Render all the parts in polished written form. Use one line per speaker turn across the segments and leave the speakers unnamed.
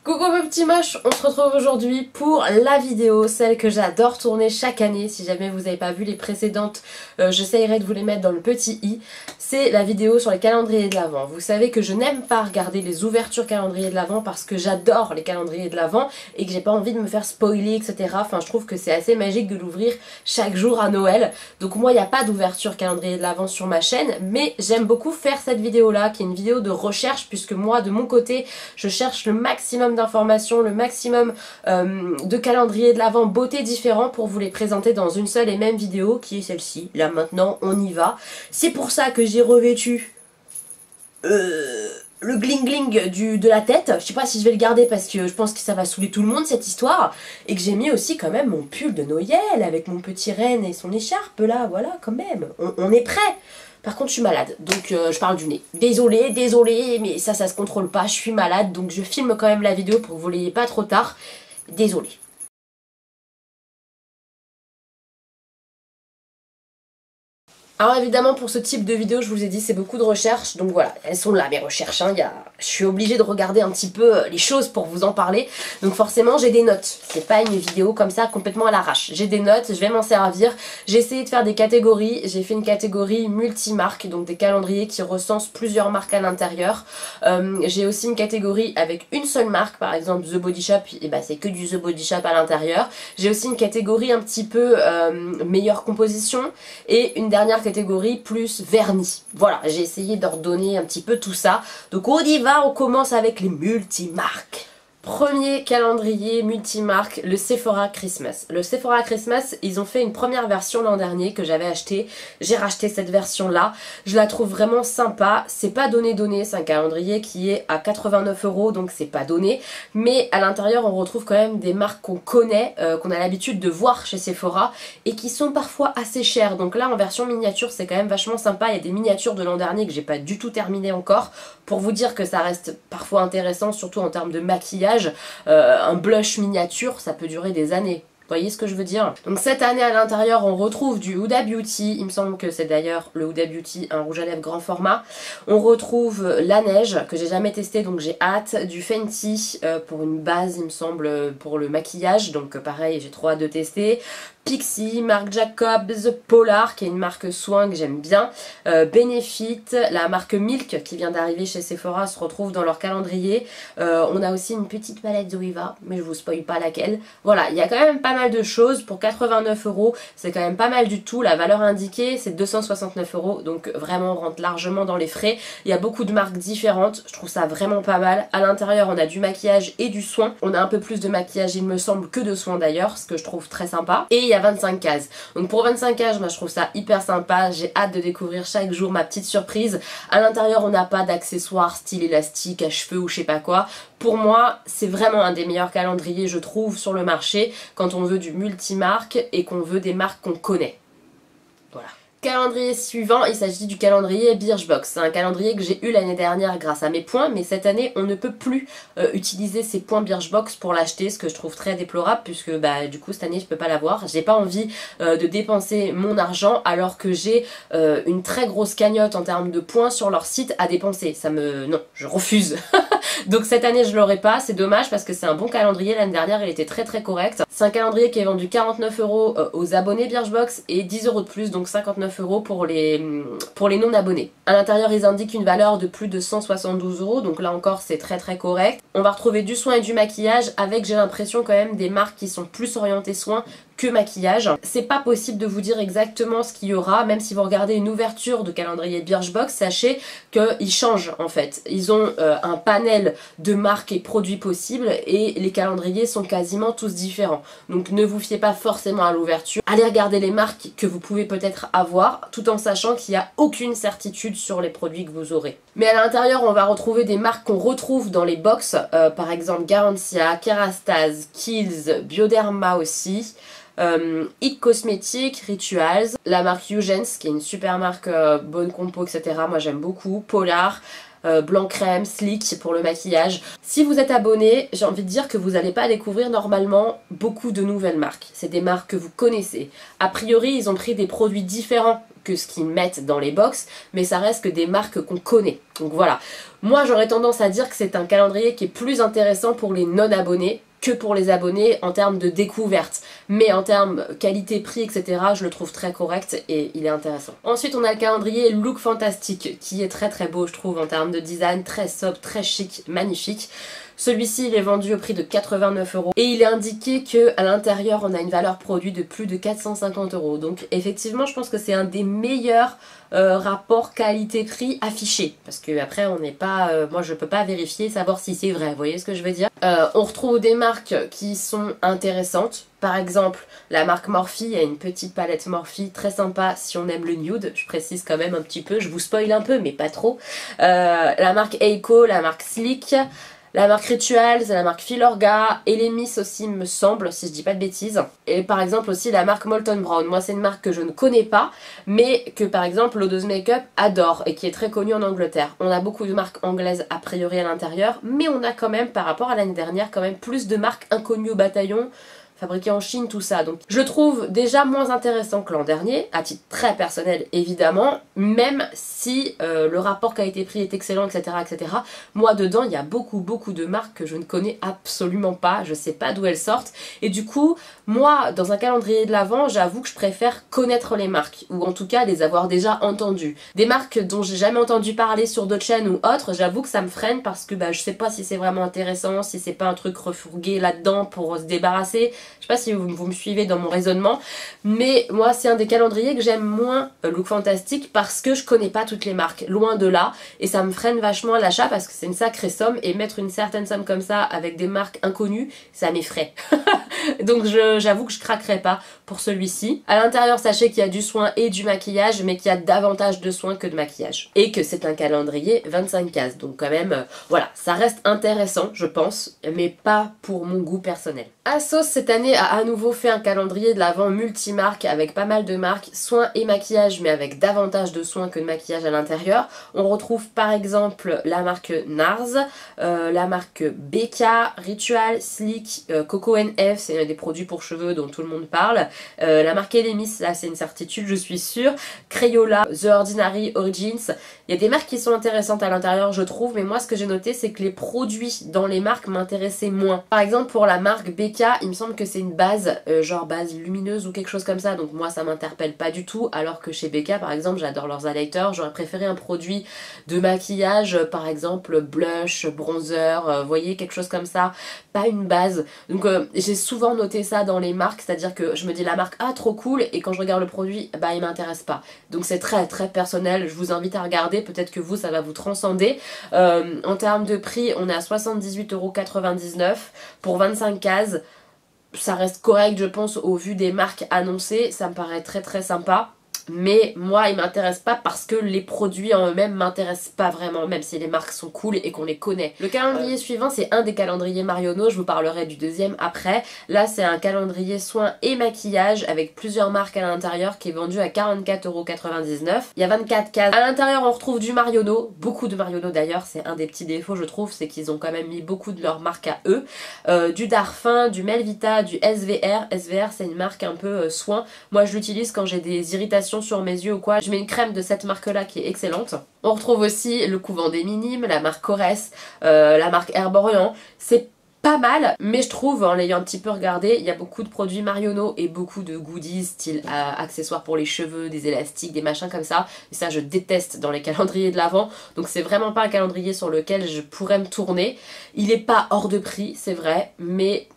Coucou mes petits moches, on se retrouve aujourd'hui pour la vidéo, celle que j'adore tourner chaque année. Si jamais vous n'avez pas vu les précédentes, j'essayerai de vous les mettre dans le petit i. C'est la vidéo sur les calendriers de l'Avent. Vous savez que je n'aime pas regarder les ouvertures calendriers de l'Avent parce que j'adore les calendriers de l'Avent et que j'ai pas envie de me faire spoiler, etc. Enfin, je trouve que c'est assez magique de l'ouvrir chaque jour à Noël. Donc moi, il n'y a pas d'ouverture calendrier de l'Avent sur ma chaîne, mais j'aime beaucoup faire cette vidéo-là, qui est une vidéo de recherche, puisque moi, de mon côté, je cherche le maximum d'informations, le maximum de calendriers de l'Avent beauté différents pour vous les présenter dans une seule et même vidéo qui est celle-ci. Là maintenant on y va. C'est pour ça que j'ai revêtu le gling gling de la tête. Je sais pas si je vais le garder parce que je pense que ça va saouler tout le monde cette histoire. Et que j'ai mis aussi quand même mon pull de Noël avec mon petit renne et son écharpe là, voilà quand même. On est prêt. Par contre je suis malade, donc je parle du nez. Désolée, mais ça se contrôle pas, je suis malade, donc je filme quand même la vidéo pour que vous l'ayez pas trop tard. Désolée. Alors évidemment pour ce type de vidéo, je vous ai dit, c'est beaucoup de recherches, donc voilà, elles sont là mes recherches, hein. Je suis obligée de regarder un petit peu les choses pour vous en parler, donc forcément j'ai des notes, c'est pas une vidéo comme ça complètement à l'arrache, j'ai des notes, je vais m'en servir, j'ai essayé de faire des catégories, j'ai fait une catégorie multimarque, donc des calendriers qui recensent plusieurs marques à l'intérieur, j'ai aussi une catégorie avec une seule marque, par exemple The Body Shop, et bah c'est que du The Body Shop à l'intérieur, j'ai aussi une catégorie un petit peu meilleure composition, et une dernière catégorie plus vernis. Voilà, j'ai essayé d'ordonner un petit peu tout ça. Donc on y va, on commence avec les multimarques. Premier calendrier multimarque, le Sephora Christmas. Le Sephora Christmas, ils ont fait une première version l'an dernier que j'avais acheté. J'ai racheté cette version là. Je la trouve vraiment sympa. C'est pas donné, c'est un calendrier qui est à 89 €, donc c'est pas donné. Mais à l'intérieur, on retrouve quand même des marques qu'on connaît, qu'on a l'habitude de voir chez Sephora et qui sont parfois assez chères. Donc là, en version miniature, c'est quand même vachement sympa. Il y a des miniatures de l'an dernier que j'ai pas du tout terminé encore. Pour vous dire que ça reste parfois intéressant, surtout en termes de maquillage. Un blush miniature, ça peut durer des années. Vous voyez ce que je veux dire? Donc cette année à l'intérieur on retrouve du Huda Beauty, il me semble que c'est d'ailleurs le Huda Beauty, un rouge à lèvres grand format. On retrouve la neige que j'ai jamais testé donc j'ai hâte, du Fenty pour une base il me semble pour le maquillage, donc pareil j'ai trop hâte de tester. Pixi, Marc Jacobs, Polar qui est une marque soin que j'aime bien, Benefit, la marque Milk qui vient d'arriver chez Sephora se retrouve dans leur calendrier. On a aussi une petite palette Zoeva mais je vous spoil pas laquelle. Voilà, il y a quand même pas mal de choses pour 89 €, c'est quand même pas mal du tout. La valeur indiquée c'est 269 € donc vraiment on rentre largement dans les frais. Il y a beaucoup de marques différentes, je trouve ça vraiment pas mal. À l'intérieur on a du maquillage et du soin, on a un peu plus de maquillage il me semble que de soin d'ailleurs, ce que je trouve très sympa. Et il y a 25 cases. Donc pour 25 cases, moi je trouve ça hyper sympa. J'ai hâte de découvrir chaque jour ma petite surprise. À l'intérieur, on n'a pas d'accessoires style élastique à cheveux ou je sais pas quoi. Pour moi, c'est vraiment un des meilleurs calendriers, je trouve, sur le marché quand on veut du multimarque et qu'on veut des marques qu'on connaît. Voilà. Calendrier suivant, il s'agit du calendrier Birchbox. C'est un calendrier que j'ai eu l'année dernière grâce à mes points, mais cette année on ne peut plus utiliser ces points Birchbox pour l'acheter, ce que je trouve très déplorable puisque bah du coup cette année je peux pas l'avoir. J'ai pas envie de dépenser mon argent alors que j'ai une très grosse cagnotte en termes de points sur leur site à dépenser. Non, je refuse. Donc cette année je l'aurai pas, c'est dommage parce que c'est un bon calendrier. L'année dernière il était très correct. C'est un calendrier qui est vendu 49 € aux abonnés Birchbox et 10 € de plus, donc 59 € pour les non abonnés. À l'intérieur ils indiquent une valeur de plus de 172 €, donc là encore c'est très correct. On va retrouver du soin et du maquillage avec, j'ai l'impression quand même, des marques qui sont plus orientées soins que maquillage. C'est pas possible de vous dire exactement ce qu'il y aura, même si vous regardez une ouverture de calendrier Birchbox, sachez qu'ils changent en fait. Ils ont un panel de marques et produits possibles et les calendriers sont quasiment tous différents. Donc ne vous fiez pas forcément à l'ouverture. Allez regarder les marques que vous pouvez peut-être avoir, tout en sachant qu'il n'y a aucune certitude sur les produits que vous aurez. Mais à l'intérieur, on va retrouver des marques qu'on retrouve dans les box, par exemple Garancia, Kerastase, Kiehl's, Bioderma aussi. It Cosmetics, Rituals, la marque Eugens qui est une super marque bonne compo etc. Moi j'aime beaucoup, Polar, blanc crème, slick pour le maquillage. Si vous êtes abonné, j'ai envie de dire que vous n'allez pas découvrir normalement beaucoup de nouvelles marques. C'est des marques que vous connaissez. A priori, ils ont pris des produits différents que ce qu'ils mettent dans les box, mais ça reste que des marques qu'on connaît. Donc voilà. Moi, j'aurais tendance à dire que c'est un calendrier qui est plus intéressant pour les non-abonnés que pour les abonnés en termes de découverte. Mais en termes qualité-prix, etc., je le trouve très correct et il est intéressant. Ensuite, on a le calendrier Look Fantastic, qui est très très beau, je trouve, en termes de design, très sobre, très chic, magnifique. Celui-ci, il est vendu au prix de 89 € et il est indiqué qu'à l'intérieur, on a une valeur produit de plus de 450 €. Donc effectivement, je pense que c'est un des meilleurs rapports qualité-prix affichés. Parce que après, on n'est pas... moi, je peux pas vérifier, savoir si c'est vrai, vous voyez ce que je veux dire. On retrouve des marques qui sont intéressantes. Par exemple, la marque Morphe, il y a une petite palette Morphe très sympa si on aime le nude. Je précise quand même un petit peu, je vous spoil un peu, mais pas trop. La marque Eiko, la marque Slick... La marque Ritual, c'est la marque Filorga, Elemis aussi me semble, si je dis pas de bêtises. Et par exemple aussi la marque Molton Brown. Moi c'est une marque que je ne connais pas, mais que par exemple l'Odeuse Makeup adore et qui est très connue en Angleterre. On a beaucoup de marques anglaises a priori à l'intérieur, mais on a quand même par rapport à l'année dernière quand même plus de marques inconnues au bataillon, fabriqué en Chine, tout ça. Donc je le trouve déjà moins intéressant que l'an dernier, à titre très personnel évidemment, même si le rapport qualité-prix est excellent, etc., etc. Moi dedans, il y a beaucoup de marques que je ne connais absolument pas, je sais pas d'où elles sortent, et du coup, moi, dans un calendrier de l'Avent, j'avoue que je préfère connaître les marques, ou en tout cas les avoir déjà entendues. Des marques dont j'ai jamais entendu parler sur d'autres chaînes ou autres, j'avoue que ça me freine parce que bah, je sais pas si c'est vraiment intéressant, si c'est pas un truc refourgué là-dedans pour se débarrasser. Je sais pas si vous me suivez dans mon raisonnement, mais moi c'est un des calendriers que j'aime moins, Look Fantastic, parce que je connais pas toutes les marques, loin de là, et ça me freine vachement à l'achat parce que c'est une sacrée somme, et mettre une certaine somme comme ça avec des marques inconnues, ça m'effraie. Donc j'avoue que je craquerai pas pour celui-ci. À l'intérieur, sachez qu'il y a du soin et du maquillage, mais qu'il y a davantage de soin que de maquillage. Et que c'est un calendrier 25 cases, donc quand même, voilà, ça reste intéressant, je pense, mais pas pour mon goût personnel. ASOS cette année a à nouveau fait un calendrier de l'Avent multimarque avec pas mal de marques, soins et maquillage, mais avec davantage de soins que de maquillage à l'intérieur. On retrouve par exemple la marque NARS, la marque BK, Ritual, Slick, Coco NF, c'est des produits pour cheveux dont tout le monde parle. La marque Elemis, là c'est une certitude, je suis sûre. Crayola, The Ordinary, Origins. Il y a des marques qui sont intéressantes à l'intérieur, je trouve, mais moi ce que j'ai noté, c'est que les produits dans les marques m'intéressaient moins. Par exemple, pour la marque BK, il me semble que c'est une base, genre base lumineuse ou quelque chose comme ça, donc moi ça m'interpelle pas du tout, alors que chez BK, par exemple, j'adore leurs highlighters. J'aurais préféré un produit de maquillage, par exemple blush, bronzer, vous voyez, quelque chose comme ça, pas une base. Donc j'ai souvent noté ça dans les marques, c'est-à-dire que je me dis la marque, ah trop cool, et quand je regarde le produit, bah il m'intéresse pas. Donc c'est très très personnel, je vous invite à regarder, peut-être que vous ça va vous transcender. En termes de prix, on est à 78,99 € pour 25 cases. Ça reste correct je pense au vu des marques annoncées, ça me paraît très très sympa. Mais moi il m'intéresse pas parce que les produits en eux-mêmes m'intéressent pas vraiment, même si les marques sont cool et qu'on les connaît. Le calendrier suivant, c'est un des calendriers Marionneau, je vous parlerai du deuxième après. Là c'est un calendrier soins et maquillage avec plusieurs marques à l'intérieur qui est vendu à 44,99 €. Il y a 24 cases. À l'intérieur on retrouve du Marionneau, beaucoup de Marionneau d'ailleurs, c'est un des petits défauts je trouve, c'est qu'ils ont quand même mis beaucoup de leurs marques à eux. Du Darphin, du Melvita, du SVR. SVR c'est une marque un peu soin. Moi je l'utilise quand j'ai des irritations sur mes yeux ou quoi, je mets une crème de cette marque là qui est excellente. On retrouve aussi le Couvent des Minimes, la marque Corès, la marque Herborian. C'est pas mal, mais je trouve, en l'ayant un petit peu regardé, il y a beaucoup de produits Marionneau et beaucoup de goodies, style accessoires pour les cheveux, des élastiques, des machins comme ça. Et ça, je déteste dans les calendriers de l'Avent. Donc c'est vraiment pas un calendrier sur lequel je pourrais me tourner. Il est pas hors de prix, c'est vrai, mais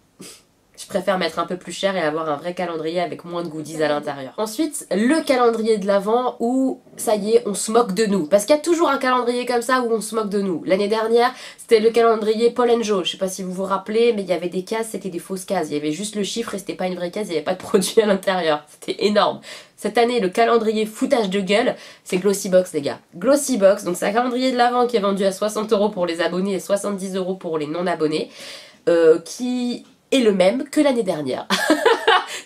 je préfère mettre un peu plus cher et avoir un vrai calendrier avec moins de goodies à l'intérieur. Ensuite, le calendrier de l'Avent où, ça y est, on se moque de nous. Parce qu'il y a toujours un calendrier comme ça où on se moque de nous. L'année dernière, c'était le calendrier Paul & Jo. Je sais pas si vous vous rappelez, mais il y avait des cases, c'était des fausses cases. Il y avait juste le chiffre et c'était pas une vraie case, il n'y avait pas de produit à l'intérieur. C'était énorme. Cette année, le calendrier foutage de gueule, c'est Glossybox les gars. Glossybox, donc c'est un calendrier de l'Avent qui est vendu à 60 € pour les abonnés et 70 € pour les non abonnés. Qui est le même que l'année dernière.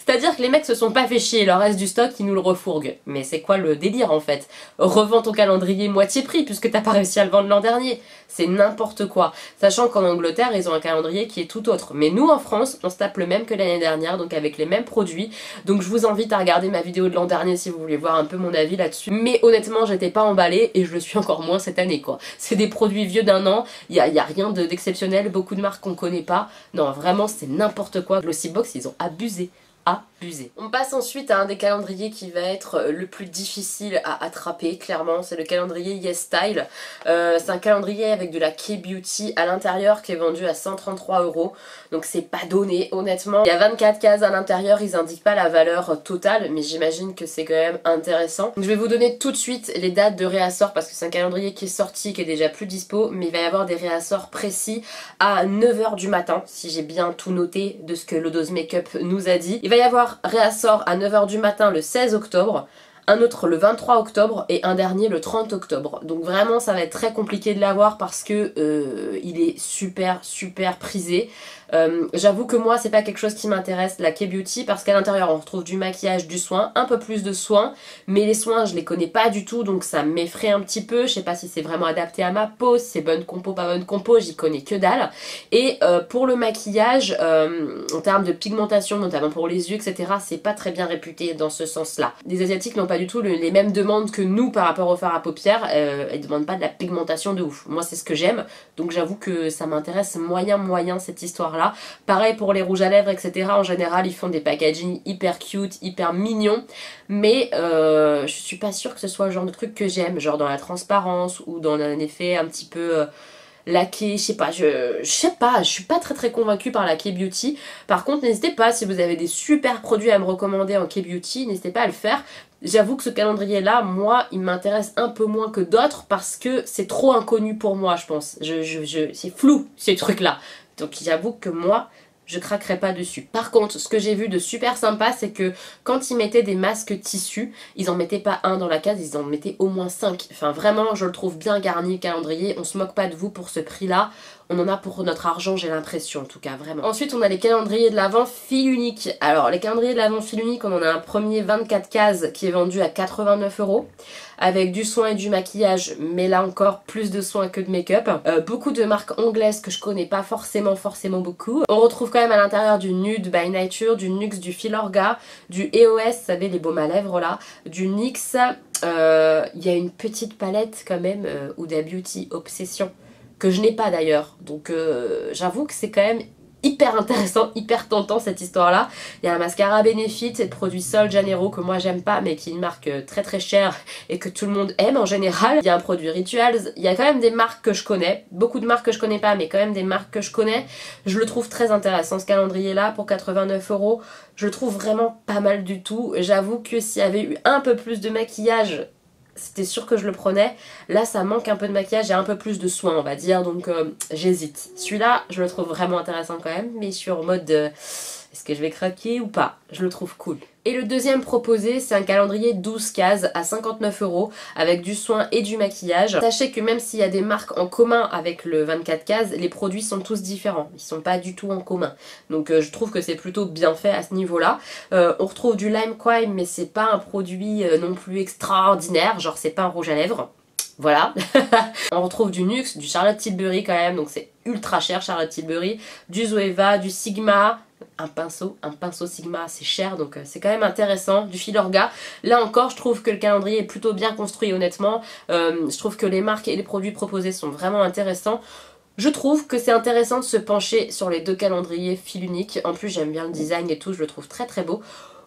C'est-à-dire que les mecs se sont pas fait chier, il leur reste du stock, ils nous le refourguent. Mais c'est quoi le délire en fait? Revends ton calendrier moitié prix puisque t'as pas réussi à le vendre l'an dernier. C'est n'importe quoi. Sachant qu'en Angleterre, ils ont un calendrier qui est tout autre. Mais nous en France, on se tape le même que l'année dernière, donc avec les mêmes produits. Donc je vous invite à regarder ma vidéo de l'an dernier si vous voulez voir un peu mon avis là-dessus. Mais honnêtement, j'étais pas emballée et je le suis encore moins cette année quoi. C'est des produits vieux d'un an, il y a rien d'exceptionnel, beaucoup de marques qu'on connaît pas. Non, vraiment, c'est n'importe quoi. Glossybox, ils ont abusé. Abusé. On passe ensuite à un des calendriers qui va être le plus difficile à attraper, clairement, c'est le calendrier Yes Style. C'est un calendrier avec de la K-Beauty à l'intérieur qui est vendu à 133 €, donc c'est pas donné, honnêtement. Il y a 24 cases à l'intérieur, ils indiquent pas la valeur totale, mais j'imagine que c'est quand même intéressant. Donc, je vais vous donner tout de suite les dates de réassort parce que c'est un calendrier qui est sorti, qui est déjà plus dispo, mais il va y avoir des réassorts précis à 9 h du matin, si j'ai bien tout noté de ce que Lodos Makeup nous a dit. Il va y avoir réassort à 9 h du matin le 16 octobre, un autre le 23 octobre et un dernier le 30 octobre. Donc vraiment ça va être très compliqué de l'avoir parce que il est super prisé. J'avoue que moi c'est pas quelque chose qui m'intéresse, la K-Beauty, parce qu'à l'intérieur on retrouve du maquillage, du soin, un peu plus de soins, mais les soins je les connais pas du tout donc ça m'effraie un petit peu, je sais pas si c'est vraiment adapté à ma peau, si c'est bonne compo, pas bonne compo, j'y connais que dalle. Et pour le maquillage, en termes de pigmentation, notamment pour les yeux, etc., c'est pas très bien réputé dans ce sens-là. Les Asiatiques n'ont pas du tout les mêmes demandes que nous par rapport au fard à paupières, ils demandent pas de la pigmentation de ouf. Moi c'est ce que j'aime, donc j'avoue que ça m'intéresse moyen cette histoire-là. Pareil pour les rouges à lèvres, etc. En général, ils font des packaging hyper cute, hyper mignons. Mais je suis pas sûre que ce soit le genre de truc que j'aime. Genre dans la transparence ou dans un effet un petit peu laqué, je sais pas, je suis pas très convaincue par la K-Beauty. Par contre, n'hésitez pas, si vous avez des super produits à me recommander en K-Beauty, n'hésitez pas à le faire. J'avoue que ce calendrier là, moi, il m'intéresse un peu moins que d'autres parce que c'est trop inconnu pour moi, je pense. C'est flou, ces trucs là. Donc j'avoue que moi, je craquerai pas dessus. Par contre, ce que j'ai vu de super sympa, c'est que quand ils mettaient des masques tissus, ils en mettaient pas un dans la case, ils en mettaient au moins 5. Enfin vraiment, je le trouve bien garni le calendrier, on se moque pas de vous pour ce prix-là. On en a pour notre argent, j'ai l'impression, en tout cas, vraiment. Ensuite, on a les calendriers de l'Avent fil unique. Alors, les calendriers de l'Avent fil unique, on en a un premier 24 cases qui est vendu à 89 €, avec du soin et du maquillage, mais là encore, plus de soin que de make-up. Beaucoup de marques anglaises que je connais pas forcément beaucoup. On retrouve quand même à l'intérieur du Nude by Nature, du NYX, du Filorga, du EOS, vous savez, les baumes à lèvres là, du NYX. Il y a une petite palette quand même, Huda Beauty Obsession, que je n'ai pas d'ailleurs, donc j'avoue que c'est quand même hyper intéressant, hyper tentant cette histoire là. Il y a un mascara Benefit, c'est le produit Sol Janeiro que moi j'aime pas mais qui est une marque très chère et que tout le monde aime en général. Il y a un produit Rituals, il y a quand même des marques que je connais, beaucoup de marques que je connais pas mais quand même des marques que je connais. Je le trouve très intéressant ce calendrier là pour 89 €, je le trouve vraiment pas mal du tout. J'avoue que s'il y avait eu un peu plus de maquillage, c'était sûr que je le prenais. Là ça manque un peu de maquillage et un peu plus de soin on va dire, donc j'hésite. Celui-là je le trouve vraiment intéressant quand même, mais je suis en mode est-ce que je vais craquer ou pas? Je le trouve cool. Et le deuxième proposé, c'est un calendrier 12 cases à 59 € avec du soin et du maquillage. Sachez que même s'il y a des marques en commun avec le 24 cases, les produits sont tous différents. Ils sont pas du tout en commun. Donc je trouve que c'est plutôt bien fait à ce niveau-là. On retrouve du Lime Crime, mais c'est pas un produit non plus extraordinaire. Genre c'est pas un rouge à lèvres. Voilà. On retrouve du NYX, du Charlotte Tilbury quand même, donc c'est ultra cher Charlotte Tilbury, du Zoeva, du Sigma, un pinceau Sigma c'est cher donc c'est quand même intéressant, du Filorga. Là encore je trouve que le calendrier est plutôt bien construit honnêtement, je trouve que les marques et les produits proposés sont vraiment intéressants. Je trouve que c'est intéressant de se pencher sur les deux calendriers fil unique, en plus j'aime bien le design et tout, je le trouve très beau.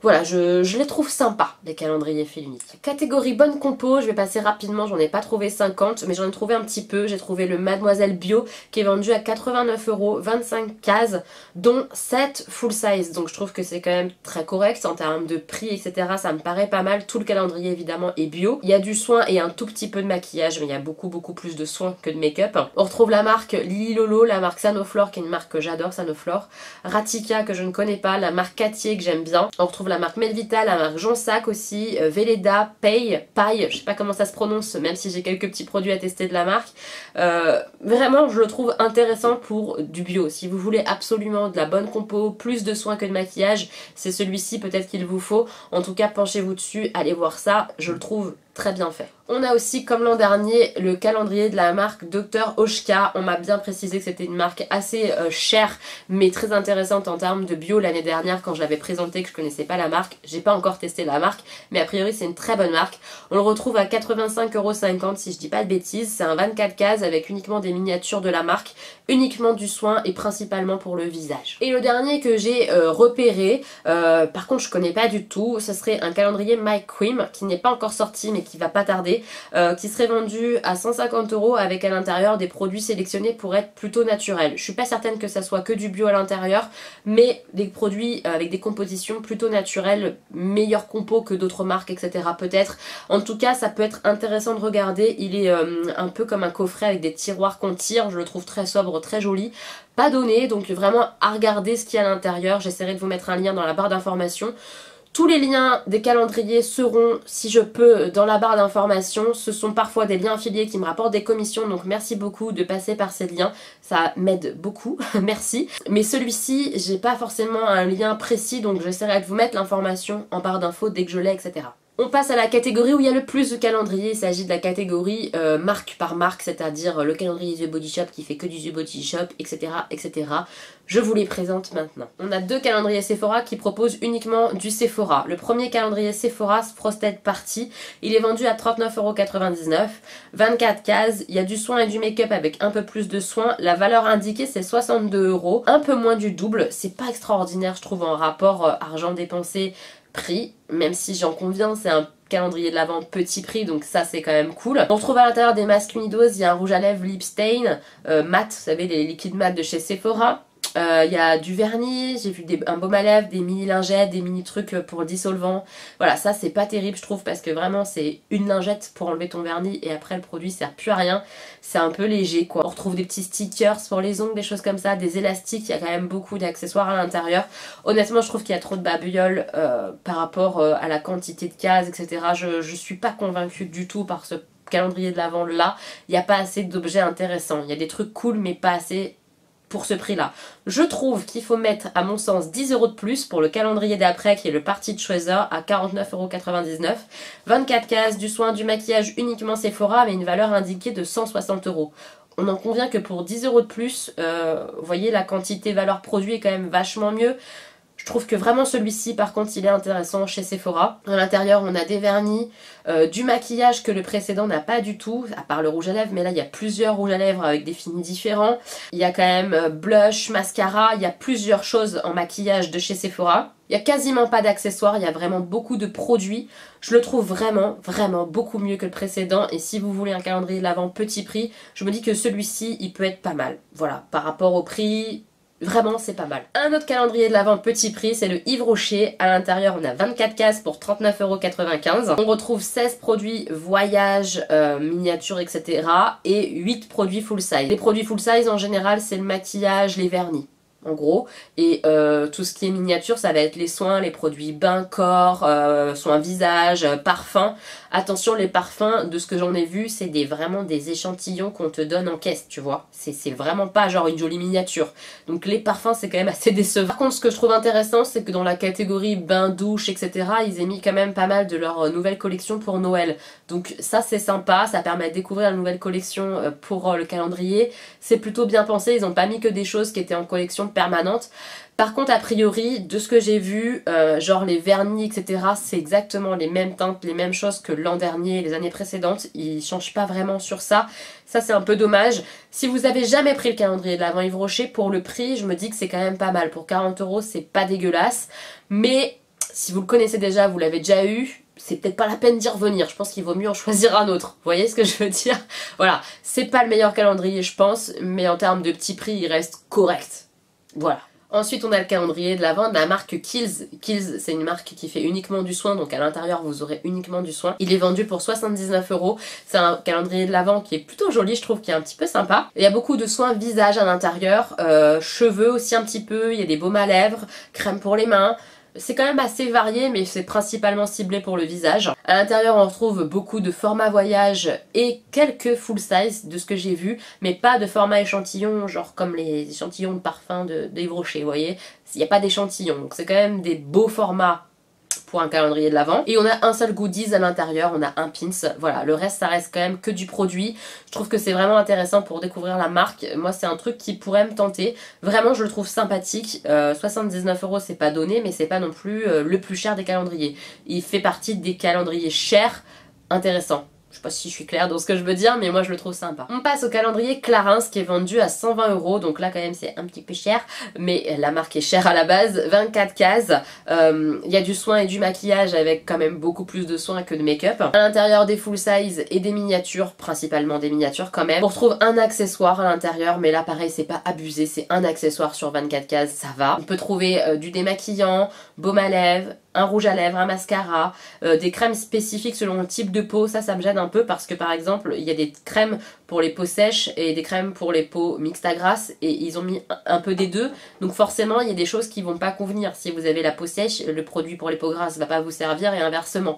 Voilà, je les trouve sympas, les calendriers fil unique. Catégorie bonne compo, je vais passer rapidement, j'en ai pas trouvé 50, mais j'en ai trouvé un petit peu. J'ai trouvé le Mademoiselle Bio qui est vendu à 89 €, 25 cases, dont 7 full size. Donc je trouve que c'est quand même très correct en termes de prix, etc. Ça me paraît pas mal. Tout le calendrier évidemment est bio. Il y a du soin et un tout petit peu de maquillage, mais il y a beaucoup plus de soin que de make-up. On retrouve la marque Lily Lolo, la marque Sanoflore qui est une marque que j'adore, Sanoflore. Ratica que je ne connais pas, la marque Cartier que j'aime bien. On retrouve la marque Melvita, la marque Jonsac aussi, Velleda, Paille, je sais pas comment ça se prononce, même si j'ai quelques petits produits à tester de la marque. Vraiment, je le trouve intéressant pour du bio. Si vous voulez absolument de la bonne compo, plus de soins que de maquillage, c'est celui-ci peut-être qu'il vous faut. En tout cas, penchez-vous dessus, allez voir ça, je le trouve très bien fait. On a aussi, comme l'an dernier, le calendrier de la marque Dr Oshka. On m'a bien précisé que c'était une marque assez chère, mais très intéressante en termes de bio. L'année dernière, quand je l'avais présenté, que je connaissais pas la marque, j'ai pas encore testé la marque, mais a priori c'est une très bonne marque. On le retrouve à 85,50 € si je dis pas de bêtises. C'est un 24 cases avec uniquement des miniatures de la marque, uniquement du soin et principalement pour le visage. Et le dernier que j'ai repéré, par contre je connais pas du tout, ce serait un calendrier My Cream qui n'est pas encore sorti mais qui va pas tarder, qui serait vendu à 150 € avec à l'intérieur des produits sélectionnés pour être plutôt naturels. Je suis pas certaine que ça soit que du bio à l'intérieur, mais des produits avec des compositions plutôt naturelles, meilleure compo que d'autres marques, etc. peut-être. En tout cas, ça peut être intéressant de regarder. Il est un peu comme un coffret avec des tiroirs qu'on tire, je le trouve très sobre, très joli. Pas donné, donc vraiment à regarder ce qu'il y a à l'intérieur. J'essaierai de vous mettre un lien dans la barre d'informations. Tous les liens des calendriers seront, si je peux, dans la barre d'informations. Ce sont parfois des liens affiliés qui me rapportent des commissions, donc merci beaucoup de passer par ces liens. Ça m'aide beaucoup, merci. Mais celui-ci, j'ai pas forcément un lien précis, donc j'essaierai de vous mettre l'information en barre d'infos dès que je l'ai, etc. On passe à la catégorie où il y a le plus de calendriers. Il s'agit de la catégorie marque par marque, c'est-à-dire le calendrier The Body Shop qui fait que du The Body Shop, etc., etc. Je vous les présente maintenant. On a deux calendriers Sephora qui proposent uniquement du Sephora. Le premier calendrier Sephora Frosted Party, il est vendu à 39,99 €, 24 cases, il y a du soin et du make-up avec un peu plus de soin. La valeur indiquée c'est 62 €, un peu moins du double. C'est pas extraordinaire je trouve en rapport argent dépensé prix, même si j'en conviens, c'est un calendrier de l'Avent petit prix, donc ça c'est quand même cool. On retrouve à l'intérieur des masques Unidos, il y a un rouge à lèvres Lip Stain, mat, vous savez les liquides mat de chez Sephora. Il y a du vernis, j'ai vu un baume à lèvres, des mini lingettes, des mini trucs pour le dissolvant. Voilà, ça c'est pas terrible je trouve parce que vraiment c'est une lingette pour enlever ton vernis et après le produit sert plus à rien. C'est un peu léger quoi. On retrouve des petits stickers pour les ongles, des choses comme ça, des élastiques, il y a quand même beaucoup d'accessoires à l'intérieur. Honnêtement je trouve qu'il y a trop de babioles par rapport à la quantité de cases, etc. Je suis pas convaincue du tout par ce calendrier de l'Avent là. Il n'y a pas assez d'objets intéressants. Il y a des trucs cool mais pas assez pour ce prix là. Je trouve qu'il faut mettre à mon sens 10 € de plus pour le calendrier d'après qui est le Party Choicer à 49,99 €. 24 cases, du soin, du maquillage uniquement Sephora avec une valeur indiquée de 160 €. On en convient que pour 10 € de plus, vous voyez la quantité valeur produit est quand même vachement mieux. Je trouve que vraiment celui-ci par contre il est intéressant chez Sephora. À l'intérieur on a des vernis, du maquillage que le précédent n'a pas du tout, à part le rouge à lèvres, mais là il y a plusieurs rouges à lèvres avec des finis différents. Il y a quand même blush, mascara, il y a plusieurs choses en maquillage de chez Sephora. Il n'y a quasiment pas d'accessoires, il y a vraiment beaucoup de produits. Je le trouve vraiment, vraiment beaucoup mieux que le précédent. Et si vous voulez un calendrier de l'Avent petit prix, je me dis que celui-ci il peut être pas mal. Voilà, par rapport au prix... Vraiment c'est pas mal. Un autre calendrier de l'Avent petit prix, c'est le Yves Rocher. À l'intérieur on a 24 cases pour 39,95 €. On retrouve 16 produits voyage, miniatures, etc. et 8 produits full size. Les produits full size en général c'est le maquillage, les vernis. En gros, et tout ce qui est miniature ça va être les soins, les produits bain corps, soins visage, parfums. Attention les parfums, de ce que j'en ai vu c'est vraiment des échantillons qu'on te donne en caisse tu vois, c'est vraiment pas genre une jolie miniature, donc les parfums c'est quand même assez décevant. Par contre ce que je trouve intéressant c'est que dans la catégorie bain, douche, etc. ils aient mis quand même pas mal de leur nouvelle collection pour Noël, donc ça c'est sympa, ça permet de découvrir la nouvelle collection pour le calendrier, c'est plutôt bien pensé, ils ont pas mis que des choses qui étaient en collection permanente. Par contre a priori de ce que j'ai vu, genre les vernis etc, c'est exactement les mêmes teintes, les mêmes choses que l'an dernier et les années précédentes, ils changent pas vraiment sur ça, ça c'est un peu dommage. Si vous avez jamais pris le calendrier de l'Avent Yves Rocher, pour le prix je me dis que c'est quand même pas mal, pour 40 € c'est pas dégueulasse, mais si vous le connaissez déjà, vous l'avez déjà eu, c'est peut-être pas la peine d'y revenir, je pense qu'il vaut mieux en choisir un autre, vous voyez ce que je veux dire? Voilà, c'est pas le meilleur calendrier je pense, mais en termes de petit prix il reste correct, voilà. Ensuite on a le calendrier de l'Avent de la marque Kiehl's. Kiehl's c'est une marque qui fait uniquement du soin, donc à l'intérieur vous aurez uniquement du soin. Il est vendu pour 79 €. C'est un calendrier de l'Avent qui est plutôt joli, je trouve, qui est un petit peu sympa. Il y a beaucoup de soins visage à l'intérieur, cheveux aussi un petit peu, il y a des baumes à lèvres, crème pour les mains. C'est quand même assez varié, mais c'est principalement ciblé pour le visage. À l'intérieur, on retrouve beaucoup de formats voyage et quelques full size de ce que j'ai vu, mais pas de format échantillon, genre comme les échantillons de parfum de Yves Rocher, vous voyez. Il n'y a pas d'échantillon, donc c'est quand même des beaux formats pour un calendrier de l'Avent. Et on a un seul goodies à l'intérieur, on a un pins. Voilà, le reste ça reste quand même que du produit. Je trouve que c'est vraiment intéressant pour découvrir la marque. Moi c'est un truc qui pourrait me tenter. Vraiment je le trouve sympathique. 79 € c'est pas donné, mais c'est pas non plus le plus cher des calendriers. Il fait partie des calendriers chers, intéressants. Je sais pas si je suis claire dans ce que je veux dire, mais moi je le trouve sympa. On passe au calendrier Clarins qui est vendu à 120 €, donc là quand même c'est un petit peu cher, mais la marque est chère à la base. 24 cases, il y a du soin et du maquillage avec quand même beaucoup plus de soin que de make-up. À l'intérieur des full size et des miniatures, principalement des miniatures quand même. On retrouve un accessoire à l'intérieur, mais là pareil c'est pas abusé, c'est un accessoire sur 24 cases, ça va. On peut trouver du démaquillant, baume à lèvres, un rouge à lèvres, un mascara, des crèmes spécifiques selon le type de peau. Ça me gêne un peu parce que par exemple il y a des crèmes pour les peaux sèches et des crèmes pour les peaux mixtes à grasse et ils ont mis un peu des deux, donc forcément il y a des choses qui vont pas convenir. Si vous avez la peau sèche, le produit pour les peaux grasses va pas vous servir et inversement.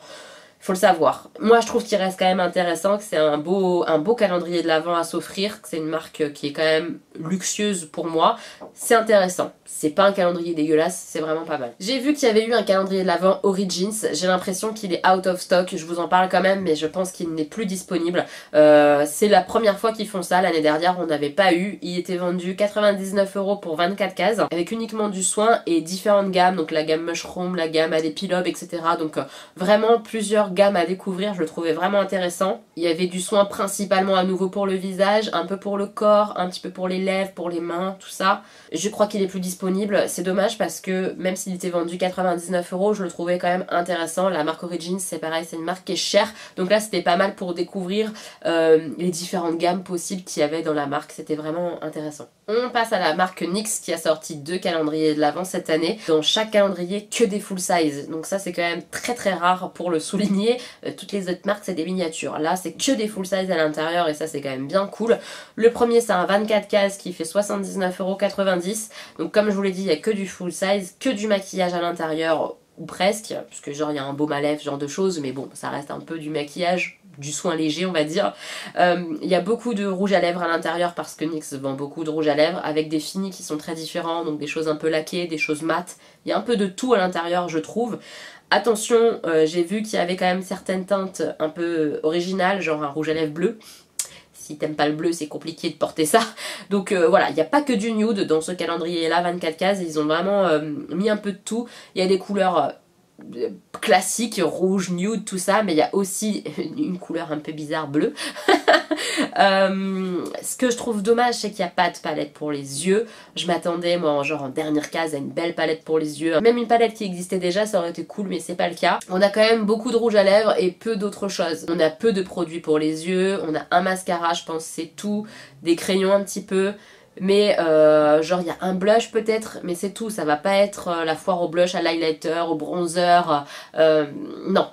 Faut le savoir. Moi je trouve qu'il reste quand même intéressant, que c'est un beau calendrier de l'Avent à s'offrir, que c'est une marque qui est quand même luxueuse pour moi. C'est intéressant. C'est pas un calendrier dégueulasse, c'est vraiment pas mal. J'ai vu qu'il y avait eu un calendrier de l'Avent Origins, j'ai l'impression qu'il est out of stock, je vous en parle quand même, mais je pense qu'il n'est plus disponible. C'est la première fois qu'ils font ça, l'année dernière on n'avait pas eu. Il était vendu 99 € pour 24 cases, avec uniquement du soin et différentes gammes, donc la gamme Mushroom, la gamme Adepilob, etc. Donc vraiment plusieurs gammes à découvrir, je le trouvais vraiment intéressant. Il y avait du soin principalement à nouveau pour le visage, un peu pour le corps, un petit peu pour les lèvres, pour les mains, tout ça. Je crois qu'il est plus disponible, c'est dommage parce que même s'il était vendu 99 €, je le trouvais quand même intéressant. La marque Origins c'est pareil, c'est une marque qui est chère, donc là c'était pas mal pour découvrir les différentes gammes possibles qu'il y avait dans la marque, c'était vraiment intéressant. On passe à la marque NYX qui a sorti 2 calendriers de l'Avent cette année. Dans chaque calendrier que des full size, donc ça c'est quand même très rare pour le souligner. Toutes les autres marques c'est des miniatures, là c'est que des full size à l'intérieur et ça c'est quand même bien cool. Le premier c'est un 24 cases qui fait 79,90 €, donc comme je vous l'ai dit il n'y a que du full size, que du maquillage à l'intérieur ou presque, puisque genre il y a un baume à lèvres, ce genre de choses, mais bon ça reste un peu du maquillage, du soin léger on va dire. Il y a beaucoup de rouge à lèvres à l'intérieur parce que NYX vend beaucoup de rouge à lèvres avec des finis qui sont très différents, donc des choses un peu laquées, des choses mates, il y a un peu de tout à l'intérieur je trouve. Attention, j'ai vu qu'il y avait quand même certaines teintes un peu originales, genre un rouge à lèvres bleu. Si t'aimes pas le bleu, c'est compliqué de porter ça. Donc voilà, il n'y a pas que du nude dans ce calendrier-là, 24 cases. Ils ont vraiment mis un peu de tout. Il y a des couleurs classiques, rouge, nude, tout ça. Mais il y a aussi une couleur un peu bizarre, bleue. Ce que je trouve dommage, c'est qu'il n'y a pas de palette pour les yeux. Je m'attendais, moi, genre en dernière case, à une belle palette pour les yeux. Même une palette qui existait déjà, ça aurait été cool, mais c'est pas le cas. On a quand même beaucoup de rouge à lèvres et peu d'autres choses. On a peu de produits pour les yeux. On a un mascara, je pense, c'est tout. Des crayons un petit peu. Mais genre il y a un blush peut-être, mais c'est tout, ça va pas être la foire au blush, à l'highlighter, au bronzer, non,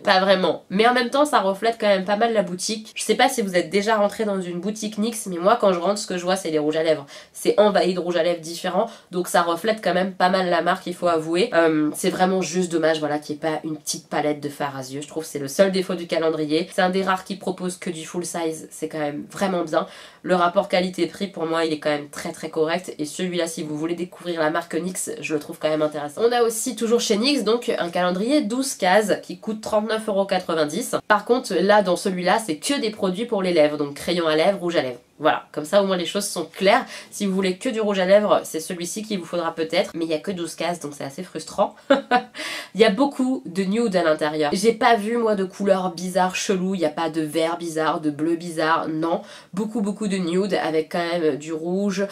pas vraiment. Mais en même temps ça reflète quand même pas mal la boutique. Je sais pas si vous êtes déjà rentré dans une boutique NYX, mais moi quand je rentre ce que je vois c'est les rouges à lèvres. C'est envahi de rouge à lèvres différents, donc ça reflète quand même pas mal la marque, il faut avouer. C'est vraiment juste dommage voilà qu'il n'y ait pas une petite palette de fard à yeux, je trouve que c'est le seul défaut du calendrier. C'est un des rares qui propose que du full size, c'est quand même vraiment bien. Le rapport qualité-prix pour moi il est quand même très correct et celui-là si vous voulez découvrir la marque NYX je le trouve quand même intéressant. On a aussi toujours chez NYX donc un calendrier 12 cases qui coûte 39,90 €. Par contre là dans celui-là c'est que des produits pour les lèvres, donc crayon à lèvres, rouge à lèvres. Voilà, comme ça au moins les choses sont claires. Si vous voulez que du rouge à lèvres, c'est celui-ci qu'il vous faudra peut-être, mais il n'y a que 12 cases donc c'est assez frustrant. Il y a beaucoup de nude à l'intérieur. J'ai pas vu moi de couleurs bizarres, chelou, il n'y a pas de vert bizarre, de bleu bizarre, non. Beaucoup de nude avec quand même du rouge,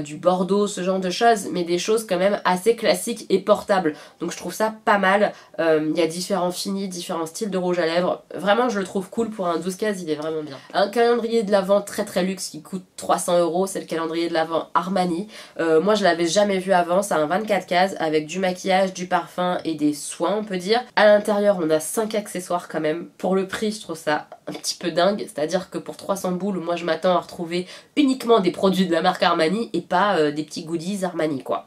du bordeaux, ce genre de choses, mais des choses quand même assez classiques et portables. Donc je trouve ça pas mal. Il y a différents finis, différents styles de rouge à lèvres. Vraiment je le trouve cool pour un 12 cases, il est vraiment bien. Un calendrier de l'Avent très luxe qui coûte 300 €, c'est le calendrier de l'Avent Armani. Moi je l'avais jamais vu avant, c'est un 24 cases avec du maquillage, du parfum et des soins on peut dire. À l'intérieur on a 5 accessoires quand même. Pour le prix je trouve ça un petit peu dingue, c'est-à-dire que pour 300 boules moi je m'attends à retrouver uniquement des produits de la marque Armani et pas des petits goodies Armani quoi.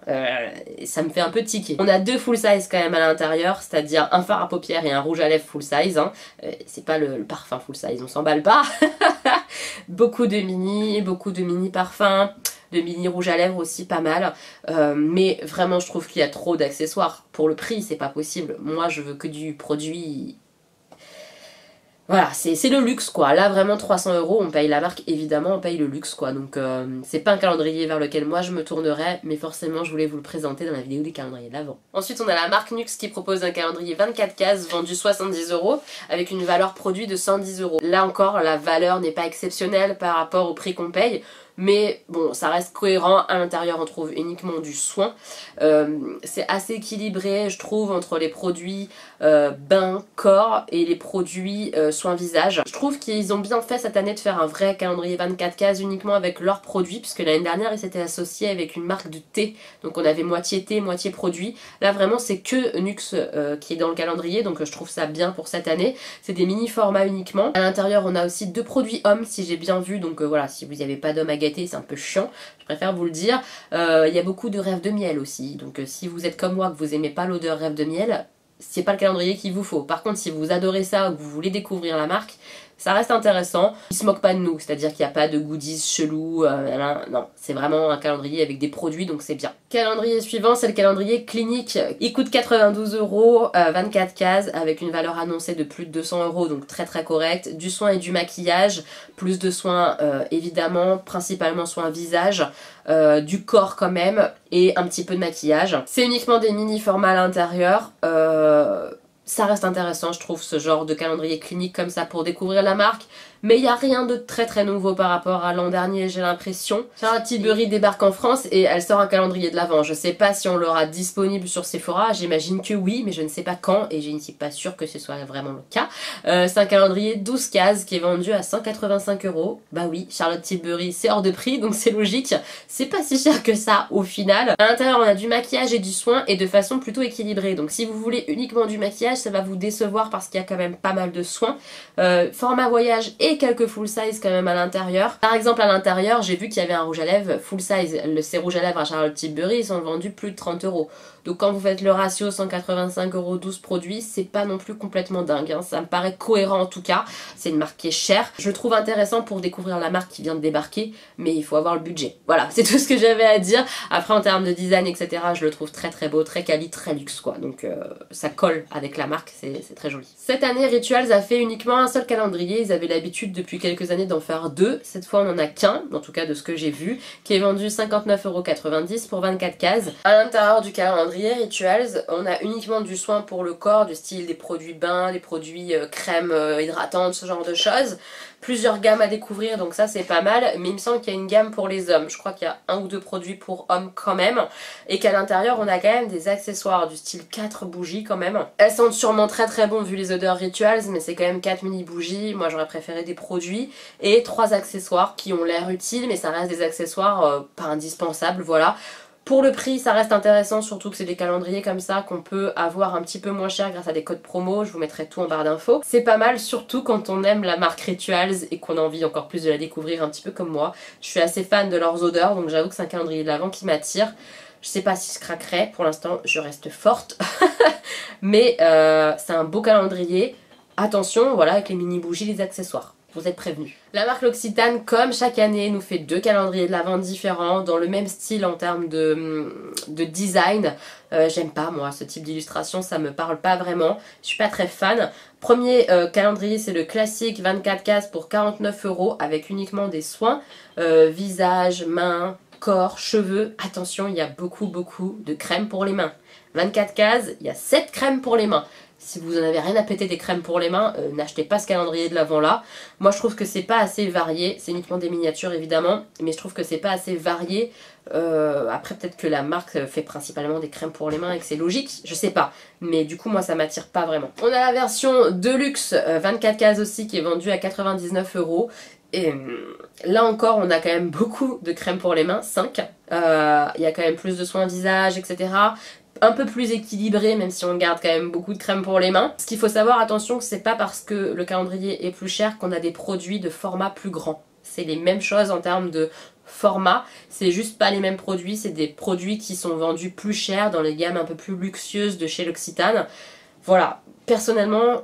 Ça me fait un peu tiquer. On a 2 full size quand même à l'intérieur, c'est-à-dire un fard à paupières et un rouge à lèvres full size. Hein. C'est pas le parfum full size, on s'emballe pas. Beaucoup de mini parfums, de mini rouge à lèvres aussi pas mal. Mais vraiment je trouve qu'il y a trop d'accessoires. Pour le prix c'est pas possible. Moi je veux que du produit... Voilà, c'est le luxe quoi. Là vraiment 300 €, on paye la marque, évidemment on paye le luxe quoi. Donc c'est pas un calendrier vers lequel moi je me tournerais, mais forcément je voulais vous le présenter dans la vidéo des calendriers de l'Avent. Ensuite on a la marque Nux qui propose un calendrier 24 cases vendu 70 € avec une valeur produit de 110 €. Là encore la valeur n'est pas exceptionnelle par rapport au prix qu'on paye. Mais bon, ça reste cohérent, à l'intérieur on trouve uniquement du soin. C'est assez équilibré je trouve entre les produits bain, corps et les produits soins visage. Je trouve qu'ils ont bien fait cette année de faire un vrai calendrier 24 cases uniquement avec leurs produits, puisque l'année dernière ils s'étaient associés avec une marque de thé, donc on avait moitié thé, moitié produit. Là vraiment c'est que Nux qui est dans le calendrier, donc je trouve ça bien pour cette année. C'est des mini formats uniquement. À l'intérieur on a aussi 2 produits hommes si j'ai bien vu, donc voilà, si vous n'y avez pas d'homme à gâter c'est un peu chiant, je préfère vous le dire. Il y a beaucoup de rêves de miel aussi, donc si vous êtes comme moi que vous aimez pas l'odeur rêve de miel, c'est pas le calendrier qu'il vous faut. Par contre si vous adorez ça ou que vous voulez découvrir la marque, ça reste intéressant. Ils se moquent pas de nous, c'est-à-dire qu'il n'y a pas de goodies chelous, non, c'est vraiment un calendrier avec des produits donc c'est bien. Calendrier suivant, c'est le calendrier clinique. Il coûte 92 €, 24 cases avec une valeur annoncée de plus de 200 €, donc très très correct. Du soin et du maquillage, plus de soins évidemment, principalement soins visage, du corps quand même et un petit peu de maquillage. C'est uniquement des mini formats à l'intérieur. Ça reste intéressant je trouve ce genre de calendrier clinique comme ça pour découvrir la marque, mais il n'y a rien de très très nouveau par rapport à l'an dernier j'ai l'impression. Charlotte Tilbury débarque en France et elle sort un calendrier de l'Avent. Je sais pas si on l'aura disponible sur Sephora, j'imagine que oui, mais je ne sais pas quand et je ne suis pas sûre que ce soit vraiment le cas. C'est un calendrier 12 cases qui est vendu à 185 €. Bah oui, Charlotte Tilbury c'est hors de prix donc c'est logique, c'est pas si cher que ça au final. À l'intérieur on a du maquillage et du soin et de façon plutôt équilibrée, donc si vous voulez uniquement du maquillage ça va vous décevoir parce qu'il y a quand même pas mal de soins. Format voyage et quelques full size quand même à l'intérieur. Par exemple à l'intérieur j'ai vu qu'il y avait un rouge à lèvres full size, ces rouges à lèvres à Charlotte Tilbury ils sont vendus plus de 30 €. Donc quand vous faites le ratio 185 € 12 produits, c'est pas non plus complètement dingue, hein. Ça me paraît cohérent en tout cas, c'est une marque qui est chère. Je le trouve intéressant pour découvrir la marque qui vient de débarquer, mais il faut avoir le budget. Voilà, c'est tout ce que j'avais à dire. Après en termes de design etc, je le trouve très très beau, très quali, très luxe quoi. Donc ça colle avec la marque, c'est très joli. Cette année Rituals a fait uniquement un seul calendrier, ils avaient l'habitude depuis quelques années d'en faire 2. Cette fois on en a qu'un, en tout cas de ce que j'ai vu, qui est vendu 59,90 € pour 24 cases. À l'intérieur du calendrier Rituals, on a uniquement du soin pour le corps, du style des produits bains, des produits crème hydratante, ce genre de choses. Plusieurs gammes à découvrir, donc ça c'est pas mal, mais il me semble qu'il y a une gamme pour les hommes. Je crois qu'il y a 1 ou 2 produits pour hommes quand même, et qu'à l'intérieur on a quand même des accessoires du style 4 bougies quand même. Elles sentent sûrement très très bon vu les odeurs Rituals, mais c'est quand même 4 mini bougies. Moi j'aurais préféré des produits et 3 accessoires qui ont l'air utiles, mais ça reste des accessoires pas indispensables, voilà. Pour le prix, ça reste intéressant, surtout que c'est des calendriers comme ça qu'on peut avoir un petit peu moins cher grâce à des codes promo, je vous mettrai tout en barre d'infos. C'est pas mal, surtout quand on aime la marque Rituals et qu'on a envie encore plus de la découvrir un petit peu comme moi. Je suis assez fan de leurs odeurs, donc j'avoue que c'est un calendrier de l'Avent qui m'attire. Je sais pas si je craquerai, pour l'instant je reste forte, mais c'est un beau calendrier. Attention, voilà, avec les mini bougies, les accessoires. Vous êtes prévenus. La marque L'Occitane, comme chaque année, nous fait 2 calendriers de l'Avent différents, dans le même style en termes de design. J'aime pas moi ce type d'illustration, ça me parle pas vraiment, je suis pas très fan. Premier calendrier c'est le classique 24 cases pour 49 € avec uniquement des soins, visage, mains, corps, cheveux. Attention, il y a beaucoup de crèmes pour les mains. 24 cases, il y a 7 crèmes pour les mains. Si vous en avez rien à péter des crèmes pour les mains, n'achetez pas ce calendrier de l'Avent là. Moi je trouve que c'est pas assez varié, c'est uniquement des miniatures évidemment, mais je trouve que c'est pas assez varié. Après peut-être que la marque fait principalement des crèmes pour les mains et que c'est logique, je sais pas. Mais du coup moi ça m'attire pas vraiment. On a la version Deluxe 24 cases aussi qui est vendue à 99 € Et là encore, on a quand même beaucoup de crème pour les mains, 5. Il y a quand même plus de soins visage, etc. Un peu plus équilibré, même si on garde quand même beaucoup de crème pour les mains. Ce qu'il faut savoir, attention, c'est pas parce que le calendrier est plus cher qu'on a des produits de format plus grand. C'est les mêmes choses en termes de format, c'est juste pas les mêmes produits, c'est des produits qui sont vendus plus cher dans les gammes un peu plus luxueuses de chez L'Occitane. Voilà, personnellement,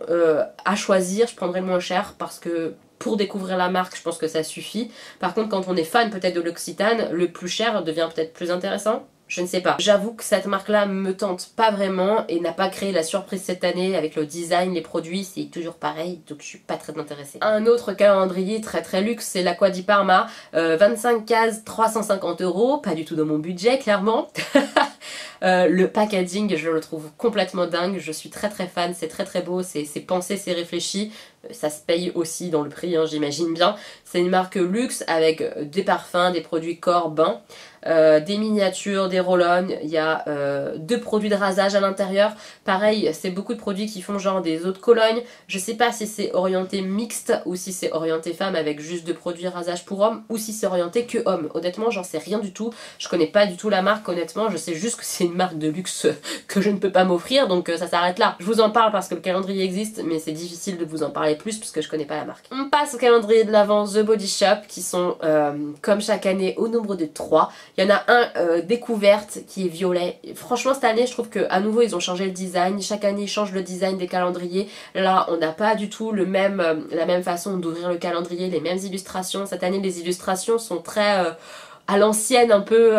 à choisir, je prendrais le moins cher parce que pour découvrir la marque, je pense que ça suffit. Par contre, quand on est fan peut-être de L'Occitane, le plus cher devient peut-être plus intéressant. Je ne sais pas. J'avoue que cette marque-là me tente pas vraiment et n'a pas créé la surprise cette année avec le design, les produits, c'est toujours pareil, donc je suis pas très intéressée. Un autre calendrier très luxe, c'est l'Acqua di Parma, 25 cases, 350 €, pas du tout dans mon budget, clairement. Le packaging, je le trouve complètement dingue, je suis très fan, c'est très beau, c'est pensé, c'est réfléchi, ça se paye aussi dans le prix, hein, j'imagine bien. C'est une marque luxe avec des parfums, des produits corps, bain, des miniatures, des roll-on, il y a 2 produits de rasage à l'intérieur. Pareil, c'est beaucoup de produits qui font genre des eaux de Cologne. Je sais pas si c'est orienté mixte ou si c'est orienté femme avec juste 2 produits de rasage pour hommes ou si c'est orienté que homme. Honnêtement, j'en sais rien du tout. Je connais pas du tout la marque, honnêtement. Je sais juste que c'est une marque de luxe que je ne peux pas m'offrir, donc ça s'arrête là. Je vous en parle parce que le calendrier existe, mais c'est difficile de vous en parler plus parce que je connais pas la marque. On passe au calendrier de l'Avent The Body Shop qui sont comme chaque année au nombre de 3. Il y en a un découverte qui est violet. Franchement cette année je trouve qu'à nouveau ils ont changé le design. Chaque année ils changent le design des calendriers. Là on n'a pas du tout la même façon d'ouvrir le calendrier, les mêmes illustrations. Cette année les illustrations sont très à l'ancienne, un peu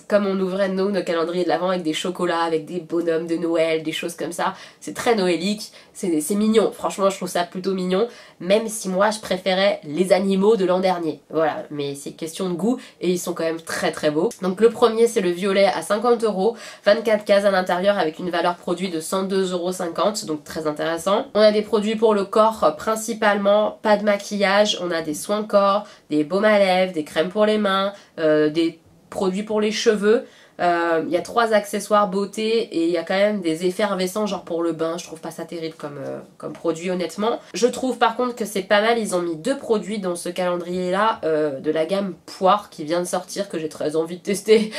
comme on ouvrait nos calendriers de l'Avent avec des chocolats, avec des bonhommes de Noël, des choses comme ça. C'est très noélique, c'est mignon. Franchement, je trouve ça plutôt mignon, même si moi, je préférais les animaux de l'an dernier. Voilà, mais c'est question de goût et ils sont quand même très beaux. Donc le premier, c'est le violet à 50 €, 24 cases à l'intérieur avec une valeur produit de 102,50 €, donc très intéressant. On a des produits pour le corps principalement, pas de maquillage, on a des soins corps, des baumes à lèvres, des crèmes pour les mains, des produits pour les cheveux. Il y a 3 accessoires beauté et il y a quand même des effervescents genre pour le bain. Je trouve pas ça terrible comme produit honnêtement. Je trouve par contre que c'est pas mal, ils ont mis 2 produits dans ce calendrier là de la gamme poire qui vient de sortir que j'ai très envie de tester.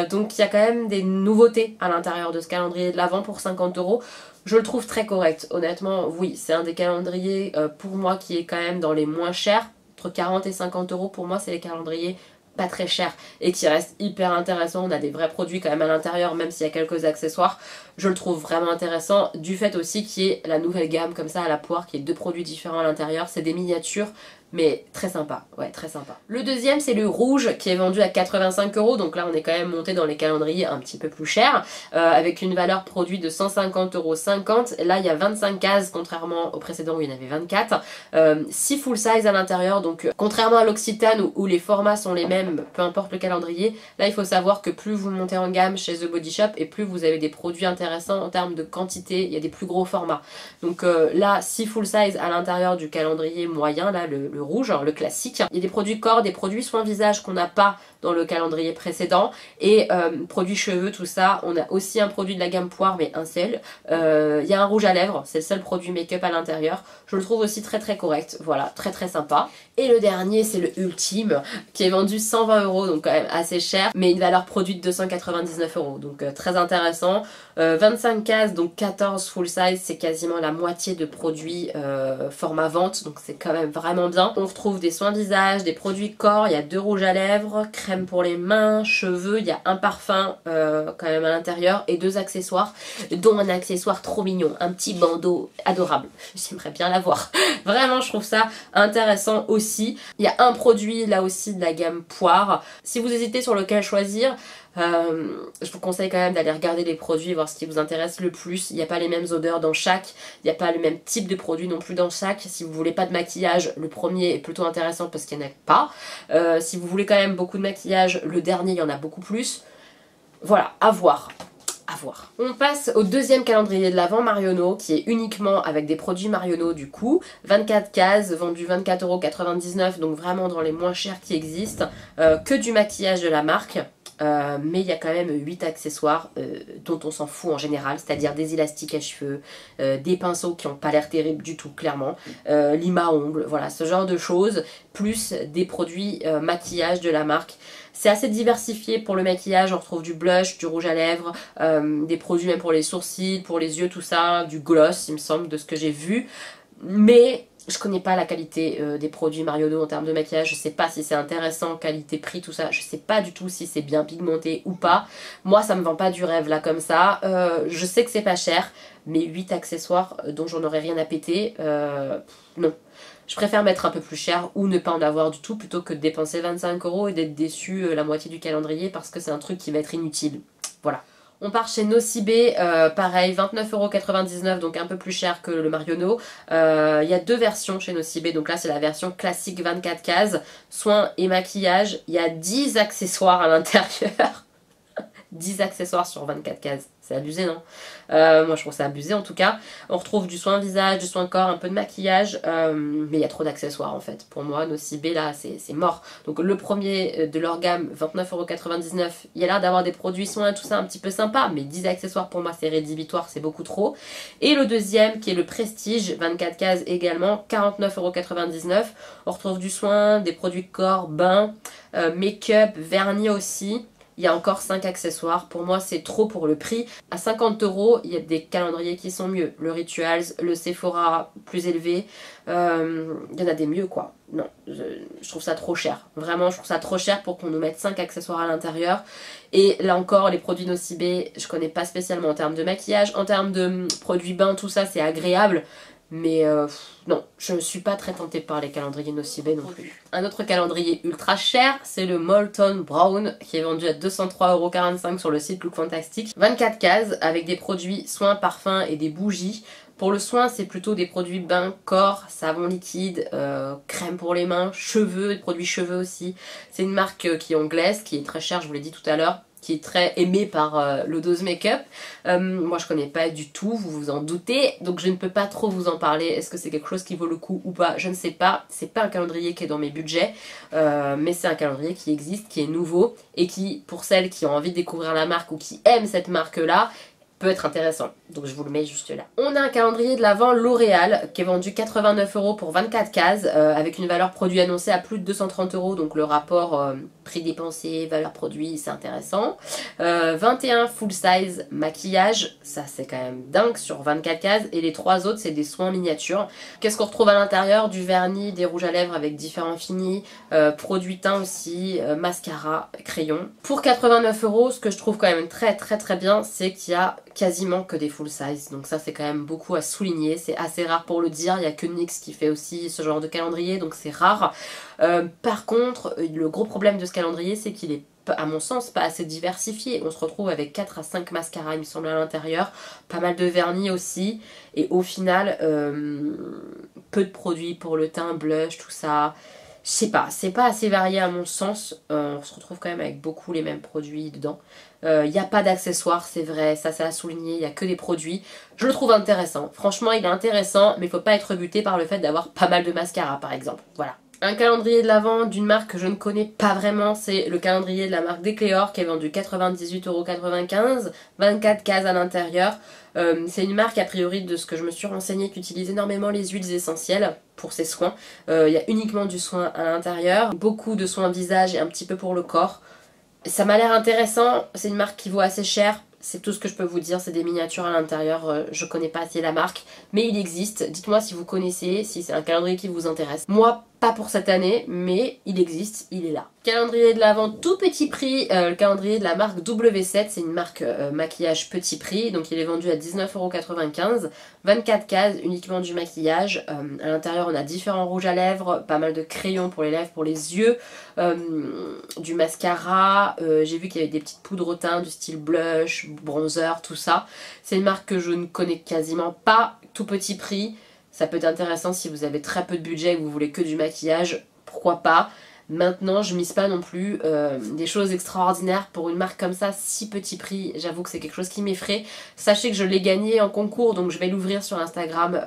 Donc il y a quand même des nouveautés à l'intérieur de ce calendrier de l'Avent pour 50 €. Je le trouve très correct, honnêtement oui c'est un des calendriers pour moi qui est quand même dans les moins chers. Entre 40 et 50 € pour moi c'est les calendriers pas très chers et qui restent hyper intéressants. On a des vrais produits quand même à l'intérieur même s'il y a quelques accessoires. Je le trouve vraiment intéressant du fait aussi qu'il y ait la nouvelle gamme comme ça à la poire qui est 2 produits différents à l'intérieur. C'est des miniatures mais très sympa, ouais très sympa. Le deuxième c'est le rouge qui est vendu à 85 €, donc là on est quand même monté dans les calendriers un petit peu plus chers, avec une valeur produit de 150,50 €. Là il y a 25 cases contrairement au précédent où il y en avait 24, 6 full size à l'intérieur, donc contrairement à l'Occitane où les formats sont les mêmes, peu importe le calendrier, là il faut savoir que plus vous montez en gamme chez The Body Shop et plus vous avez des produits intéressants en termes de quantité, il y a des plus gros formats. Donc là 6 full size à l'intérieur du calendrier moyen, là le rouge, le classique. Il y a des produits corps, des produits soins visage qu'on n'a pas dans le calendrier précédent et produits cheveux, tout ça. On a aussi un produit de la gamme poire mais un seul. Il y a un rouge à lèvres, c'est le seul produit make-up à l'intérieur. Je le trouve aussi très correct, voilà, très sympa. Et le dernier c'est le ultime qui est vendu 120 €, donc quand même assez cher, mais une valeur produit de 299 €, donc très intéressant. 25 cases, donc 14 full size, c'est quasiment la moitié de produits format vente, donc c'est quand même vraiment bien. On retrouve des soins visage, des produits corps, il y a 2 rouges à lèvres, crème pour les mains, cheveux, il y a un parfum quand même à l'intérieur et 2 accessoires, dont un accessoire trop mignon, un petit bandeau adorable. J'aimerais bien l'avoir. Vraiment, je trouve ça intéressant aussi. Il y a un produit là aussi de la gamme poire. Si vous hésitez sur lequel choisir, je vous conseille quand même d'aller regarder les produits, voir ce qui vous intéresse le plus. Il n'y a pas les mêmes odeurs dans chaque, il n'y a pas le même type de produit non plus dans chaque. Si vous voulez pas de maquillage, le premier est plutôt intéressant parce qu'il n'y en a pas. Si vous voulez quand même beaucoup de maquillage, le dernier il y en a beaucoup plus. Voilà, à voir. À voir. On passe au deuxième calendrier de l'Avent Marionneau qui est uniquement avec des produits Marionneau du coup. 24 cases, vendu 24,99 €, donc vraiment dans les moins chers qui existent. Que du maquillage de la marque. mais il y a quand même 8 accessoires dont on s'en fout en général, c'est-à-dire des élastiques à cheveux, des pinceaux qui n'ont pas l'air terribles du tout clairement, lime à ongles, voilà ce genre de choses, plus des produits maquillage de la marque. C'est assez diversifié pour le maquillage, on retrouve du blush, du rouge à lèvres, des produits même pour les sourcils, pour les yeux, tout ça, du gloss il me semble de ce que j'ai vu, mais je connais pas la qualité des produits Mariono en termes de maquillage, je sais pas si c'est intéressant, qualité, prix, tout ça, je sais pas du tout si c'est bien pigmenté ou pas. Moi ça me vend pas du rêve là comme ça, je sais que c'est pas cher, mais 8 accessoires dont j'en aurais rien à péter, non. Je préfère mettre un peu plus cher ou ne pas en avoir du tout plutôt que de dépenser 25 € et d'être déçu la moitié du calendrier parce que c'est un truc qui va être inutile. Voilà. On part chez Nocibé, pareil, 29,99 €, donc un peu plus cher que le Mariono. Il y a deux versions chez Nocibé, donc là c'est la version classique 24 cases, soins et maquillage. Il y a 10 accessoires à l'intérieur. 10 accessoires sur 24 cases, c'est abusé non? Moi je trouve ça abusé en tout cas. On retrouve du soin visage, du soin corps, un peu de maquillage, mais il y a trop d'accessoires en fait. Pour moi, Nocibé là c'est mort. Donc le premier de leur gamme, 29,99 €, il y a l'air d'avoir des produits soins tout ça un petit peu sympa, mais 10 accessoires pour moi c'est rédhibitoire, c'est beaucoup trop. Et le deuxième qui est le Prestige, 24 cases également, 49,99 €. On retrouve du soin, des produits corps, bain, make-up, vernis aussi. Il y a encore 5 accessoires. Pour moi, c'est trop pour le prix. À 50 €, il y a des calendriers qui sont mieux. Le Rituals, le Sephora, plus élevé. Il y en a des mieux, quoi. Non, je trouve ça trop cher. Vraiment, je trouve ça trop cher pour qu'on nous mette 5 accessoires à l'intérieur. Et là encore, les produits Nocibé, je connais pas spécialement en termes de maquillage. En termes de produits bain, tout ça, c'est agréable. Mais non, je ne suis pas très tentée par les calendriers Nocibé non plus. Un autre calendrier ultra cher, c'est le Molton Brown qui est vendu à 203,45 € sur le site Look Fantastic. 24 cases avec des produits soins, parfums et des bougies. Pour le soin, c'est plutôt des produits bain, corps, savon liquide, crème pour les mains, cheveux, des produits cheveux aussi. C'est une marque qui est anglaise, qui est très chère, je vous l'ai dit tout à l'heure, qui est très aimée par l'Odos Makeup. Moi je connais pas du tout, vous vous en doutez, donc je ne peux pas trop vous en parler. Est-ce que c'est quelque chose qui vaut le coup ou pas? Je ne sais pas, c'est pas un calendrier qui est dans mes budgets, mais c'est un calendrier qui existe, qui est nouveau et qui, pour celles qui ont envie de découvrir la marque ou qui aiment cette marque là, peut être intéressant. Donc je vous le mets juste là. On a un calendrier de l'Avent L'Oréal qui est vendu 89 € pour 24 cases avec une valeur produit annoncée à plus de 230 €. Donc le rapport prix dépensé, valeur produit, c'est intéressant. 21 full size maquillage, ça c'est quand même dingue sur 24 cases. Et les 3 autres c'est des soins miniatures. Qu'est-ce qu'on retrouve à l'intérieur? Du vernis, des rouges à lèvres avec différents finis, produits teint aussi, mascara, crayon. Pour 89 €, ce que je trouve quand même très bien, c'est qu'il y a quasiment que des full size, donc ça c'est quand même beaucoup à souligner, c'est assez rare pour le dire, il n'y a que NYX qui fait aussi ce genre de calendrier, donc c'est rare. Par contre, le gros problème de ce calendrier, c'est qu'il est à mon sens pas assez diversifié. On se retrouve avec 4 à 5 mascaras il me semble à l'intérieur, pas mal de vernis aussi, et au final peu de produits pour le teint, blush, tout ça. Je sais pas, c'est pas assez varié à mon sens, on se retrouve quand même avec beaucoup les mêmes produits dedans. Il n'y a pas d'accessoires, c'est vrai, ça c'est à souligner, il n'y a que des produits. Je le trouve intéressant, franchement il est intéressant, mais il faut pas être buté par le fait d'avoir pas mal de mascara par exemple, voilà. Un calendrier de l'Avent d'une marque que je ne connais pas vraiment, c'est le calendrier de la marque Decléor qui est vendu 98,95 €, 24 cases à l'intérieur. C'est une marque a priori de ce que je me suis renseignée qui utilise énormément les huiles essentielles pour ses soins. Il y a uniquement du soin à l'intérieur, beaucoup de soins visage et un petit peu pour le corps. Ça m'a l'air intéressant, c'est une marque qui vaut assez cher. C'est tout ce que je peux vous dire, c'est des miniatures à l'intérieur, je connais pas assez la marque, mais il existe. Dites-moi si vous connaissez, si c'est un calendrier qui vous intéresse. Moi, pas pour cette année, mais il existe, il est là. Calendrier de l'Avent tout petit prix, le calendrier de la marque W7, c'est une marque maquillage petit prix, donc il est vendu à 19,95 €, 24 cases, uniquement du maquillage. À l'intérieur on a différents rouges à lèvres, pas mal de crayons pour les lèvres, pour les yeux, du mascara, j'ai vu qu'il y avait des petites poudres au teint du style blush, bronzer, tout ça. C'est une marque que je ne connais quasiment pas, tout petit prix. Ça peut être intéressant si vous avez très peu de budget et que vous voulez que du maquillage, pourquoi pas. Maintenant, je mise pas non plus des choses extraordinaires pour une marque comme ça, si petit prix. J'avoue que c'est quelque chose qui m'effraie. Sachez que je l'ai gagné en concours, donc je vais l'ouvrir sur Instagram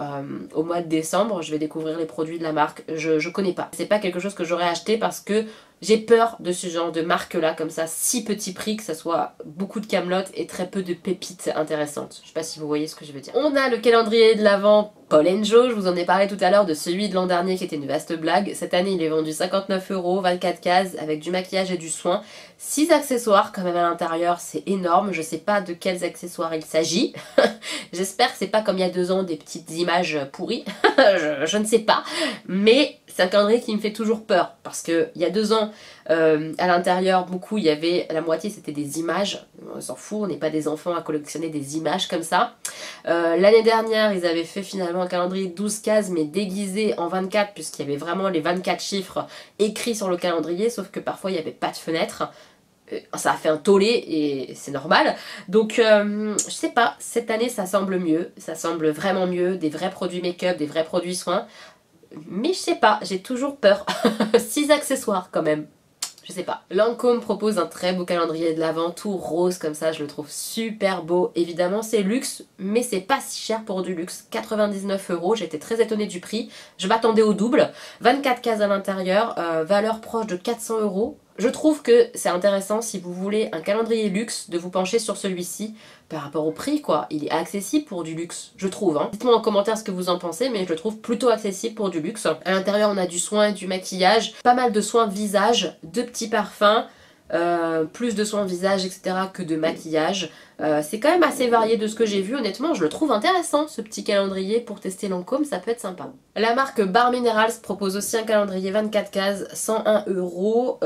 au mois de décembre. Je vais découvrir les produits de la marque. Je connais pas. C'est pas quelque chose que j'aurais acheté parce que J'ai peur de ce genre de marque-là, comme ça, si petit prix, que ça soit beaucoup de camelotes et très peu de pépites intéressantes. Je sais pas si vous voyez ce que je veux dire. On a le calendrier de l'Avent Paul & Joe, je vous en ai parlé tout à l'heure de celui de l'an dernier qui était une vaste blague. Cette année, il est vendu 59 €, 24 cases, avec du maquillage et du soin. 6 accessoires quand même à l'intérieur, c'est énorme. Je sais pas de quels accessoires il s'agit. J'espère que c'est pas comme il y a 2 ans des petites images pourries. je ne sais pas. Mais c'est un calendrier qui me fait toujours peur. Parce que il y a 2 ans, à l'intérieur, beaucoup, il y avait la moitié c'était des images. On s'en fout, on n'est pas des enfants à collectionner des images comme ça. L'année dernière, ils avaient fait finalement un calendrier de 12 cases mais déguisé en 24 puisqu'il y avait vraiment les 24 chiffres écrits sur le calendrier, sauf que parfois il n'y avait pas de fenêtre. Ça a fait un tollé et c'est normal. Donc je sais pas, cette année ça semble mieux, ça semble vraiment mieux, des vrais produits make-up, des vrais produits soins. Mais je sais pas, j'ai toujours peur. 6 accessoires quand même. Je sais pas. Lancôme propose un très beau calendrier de l'Avent, tout rose comme ça, je le trouve super beau. Évidemment c'est luxe, mais c'est pas si cher pour du luxe. 99 €, j'étais très étonnée du prix. Je m'attendais au double. 24 cases à l'intérieur, valeur proche de 400 €. Je trouve que c'est intéressant si vous voulez un calendrier luxe de vous pencher sur celui-ci par rapport au prix quoi. Il est accessible pour du luxe, je trouve. Hein. Dites-moi en commentaire ce que vous en pensez, mais je le trouve plutôt accessible pour du luxe. À l'intérieur on a du soin et du maquillage, pas mal de soins visage, 2 petits parfums, plus de soins visage etc. que de maquillage. C'est quand même assez varié de ce que j'ai vu, honnêtement je le trouve intéressant ce petit calendrier pour tester Lancôme, ça peut être sympa. La marque Bar Minerals propose aussi un calendrier 24 cases, 101 €,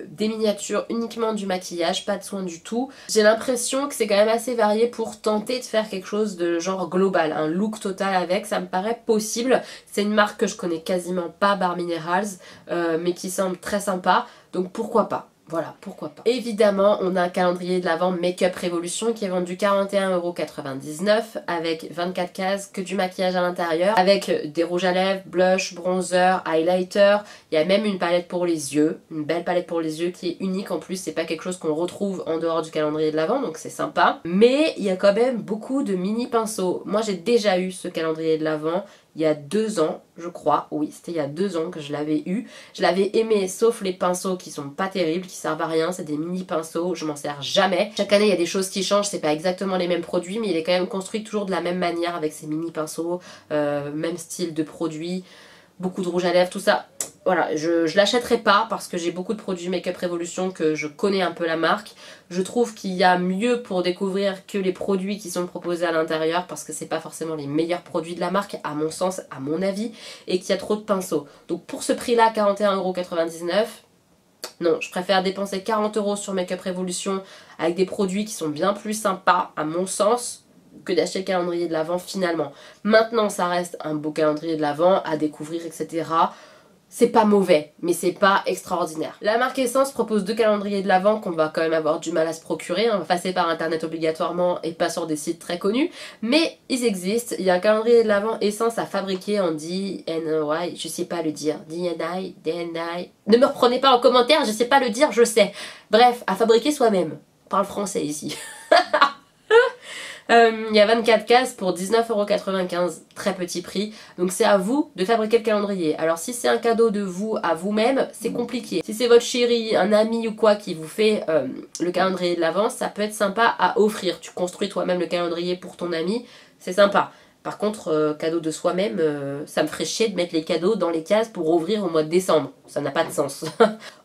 des miniatures, uniquement du maquillage, pas de soins du tout. J'ai l'impression que c'est quand même assez varié pour tenter de faire quelque chose de genre global, un look total avec, ça me paraît possible. C'est une marque que je connais quasiment pas, Bar Minerals, mais qui semble très sympa, donc pourquoi pas. Voilà, pourquoi pas. Évidemment, on a un calendrier de l'Avent Make-up Révolution qui est vendu 41,99 € avec 24 cases, que du maquillage à l'intérieur, avec des rouges à lèvres, blush, bronzer, highlighter. Il y a même une palette pour les yeux, une belle palette pour les yeux qui est unique en plus, c'est pas quelque chose qu'on retrouve en dehors du calendrier de l'Avent, donc c'est sympa. Mais il y a quand même beaucoup de mini pinceaux. Moi j'ai déjà eu ce calendrier de l'Avent il y a 2 ans, je crois, oui, c'était il y a 2 ans que je l'avais eu. Je l'avais aimé, sauf les pinceaux qui sont pas terribles, qui servent à rien, c'est des mini pinceaux, je m'en sers jamais. Chaque année il y a des choses qui changent, c'est pas exactement les mêmes produits, mais il est quand même construit toujours de la même manière avec ces mini pinceaux, même style de produit, beaucoup de rouge à lèvres, tout ça. Voilà, je l'achèterai pas parce que j'ai beaucoup de produits Make-up Révolution que je connais un peu la marque. Je trouve qu'il y a mieux pour découvrir que les produits qui sont proposés à l'intérieur parce que c'est pas forcément les meilleurs produits de la marque à mon sens, à mon avis, et qu'il y a trop de pinceaux. Donc pour ce prix-là, 41,99 €, non, je préfère dépenser 40 € sur Make-up Révolution avec des produits qui sont bien plus sympas à mon sens que d'acheter le calendrier de l'Avent finalement. Maintenant ça reste un beau calendrier de l'Avent à découvrir etc. C'est pas mauvais, mais c'est pas extraordinaire. La marque Essence propose 2 calendriers de l'Avent qu'on va quand même avoir du mal à se procurer. On va passer par internet obligatoirement et pas sur des sites très connus. Mais ils existent. Il y a un calendrier de l'Avent Essence à fabriquer en DNY. Je sais pas le dire. DNI. Ne me reprenez pas en commentaire, je sais pas le dire, je sais. Bref, à fabriquer soi-même. On parle français ici. Il y a 24 cases pour 19,95 €, très petit prix. Donc c'est à vous de fabriquer le calendrier. Alors si c'est un cadeau de vous à vous-même, c'est compliqué. Si c'est votre chéri, un ami ou quoi qui vous fait le calendrier de l'Avent, ça peut être sympa à offrir. Tu construis toi-même le calendrier pour ton ami, c'est sympa. Par contre, cadeau de soi-même, ça me ferait chier de mettre les cadeaux dans les cases pour ouvrir au mois de décembre. Ça n'a pas de sens.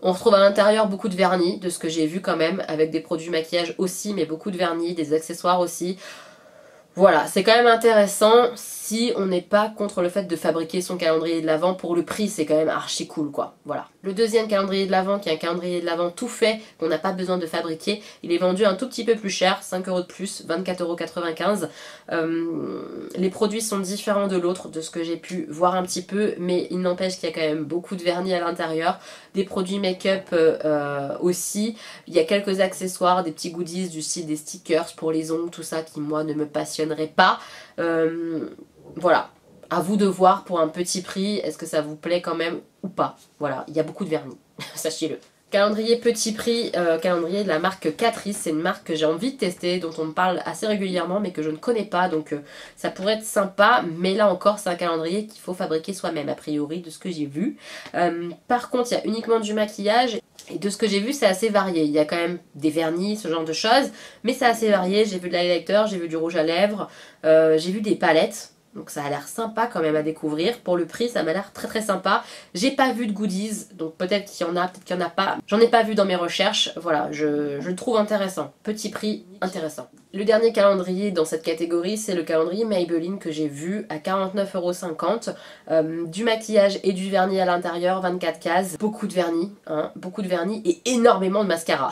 On retrouve à l'intérieur beaucoup de vernis, de ce que j'ai vu quand même, avec des produits maquillage aussi, mais beaucoup de vernis, des accessoires aussi. Voilà, c'est quand même intéressant si on n'est pas contre le fait de fabriquer son calendrier de l'Avent. Pour le prix, c'est quand même archi cool quoi. Voilà. Le deuxième calendrier de l'Avent, qui est un calendrier de l'Avent tout fait, qu'on n'a pas besoin de fabriquer, il est vendu un tout petit peu plus cher, 5 € de plus, 24,95 €. Les produits sont différents de l'autre, de ce que j'ai pu voir un petit peu, mais il n'empêche qu'il y a quand même beaucoup de vernis à l'intérieur, des produits make-up aussi, il y a quelques accessoires, des petits goodies du style des stickers pour les ongles, tout ça qui moi ne me passionnerait pas. Voilà, à vous de voir pour un petit prix, est-ce que ça vous plaît quand même ou pas. Voilà, il y a beaucoup de vernis, sachez-le. Calendrier petit prix, calendrier de la marque Catrice, c'est une marque que j'ai envie de tester, dont on me parle assez régulièrement mais que je ne connais pas, donc ça pourrait être sympa, mais là encore c'est un calendrier qu'il faut fabriquer soi-même a priori de ce que j'ai vu. Par contre il y a uniquement du maquillage et de ce que j'ai vu c'est assez varié, il y a quand même des vernis, ce genre de choses, mais c'est assez varié, j'ai vu de l'highlighter, j'ai vu du rouge à lèvres, j'ai vu des palettes. Donc ça a l'air sympa quand même à découvrir. Pour le prix, ça m'a l'air très très sympa. J'ai pas vu de goodies, donc peut-être qu'il y en a, peut-être qu'il y en a pas. J'en ai pas vu dans mes recherches. Voilà, je le trouve intéressant. Petit prix, intéressant. Le dernier calendrier dans cette catégorie, c'est le calendrier Maybelline que j'ai vu à 49,50 €. Du maquillage et du vernis à l'intérieur, 24 cases. Beaucoup de vernis, hein, beaucoup de vernis et énormément de mascara.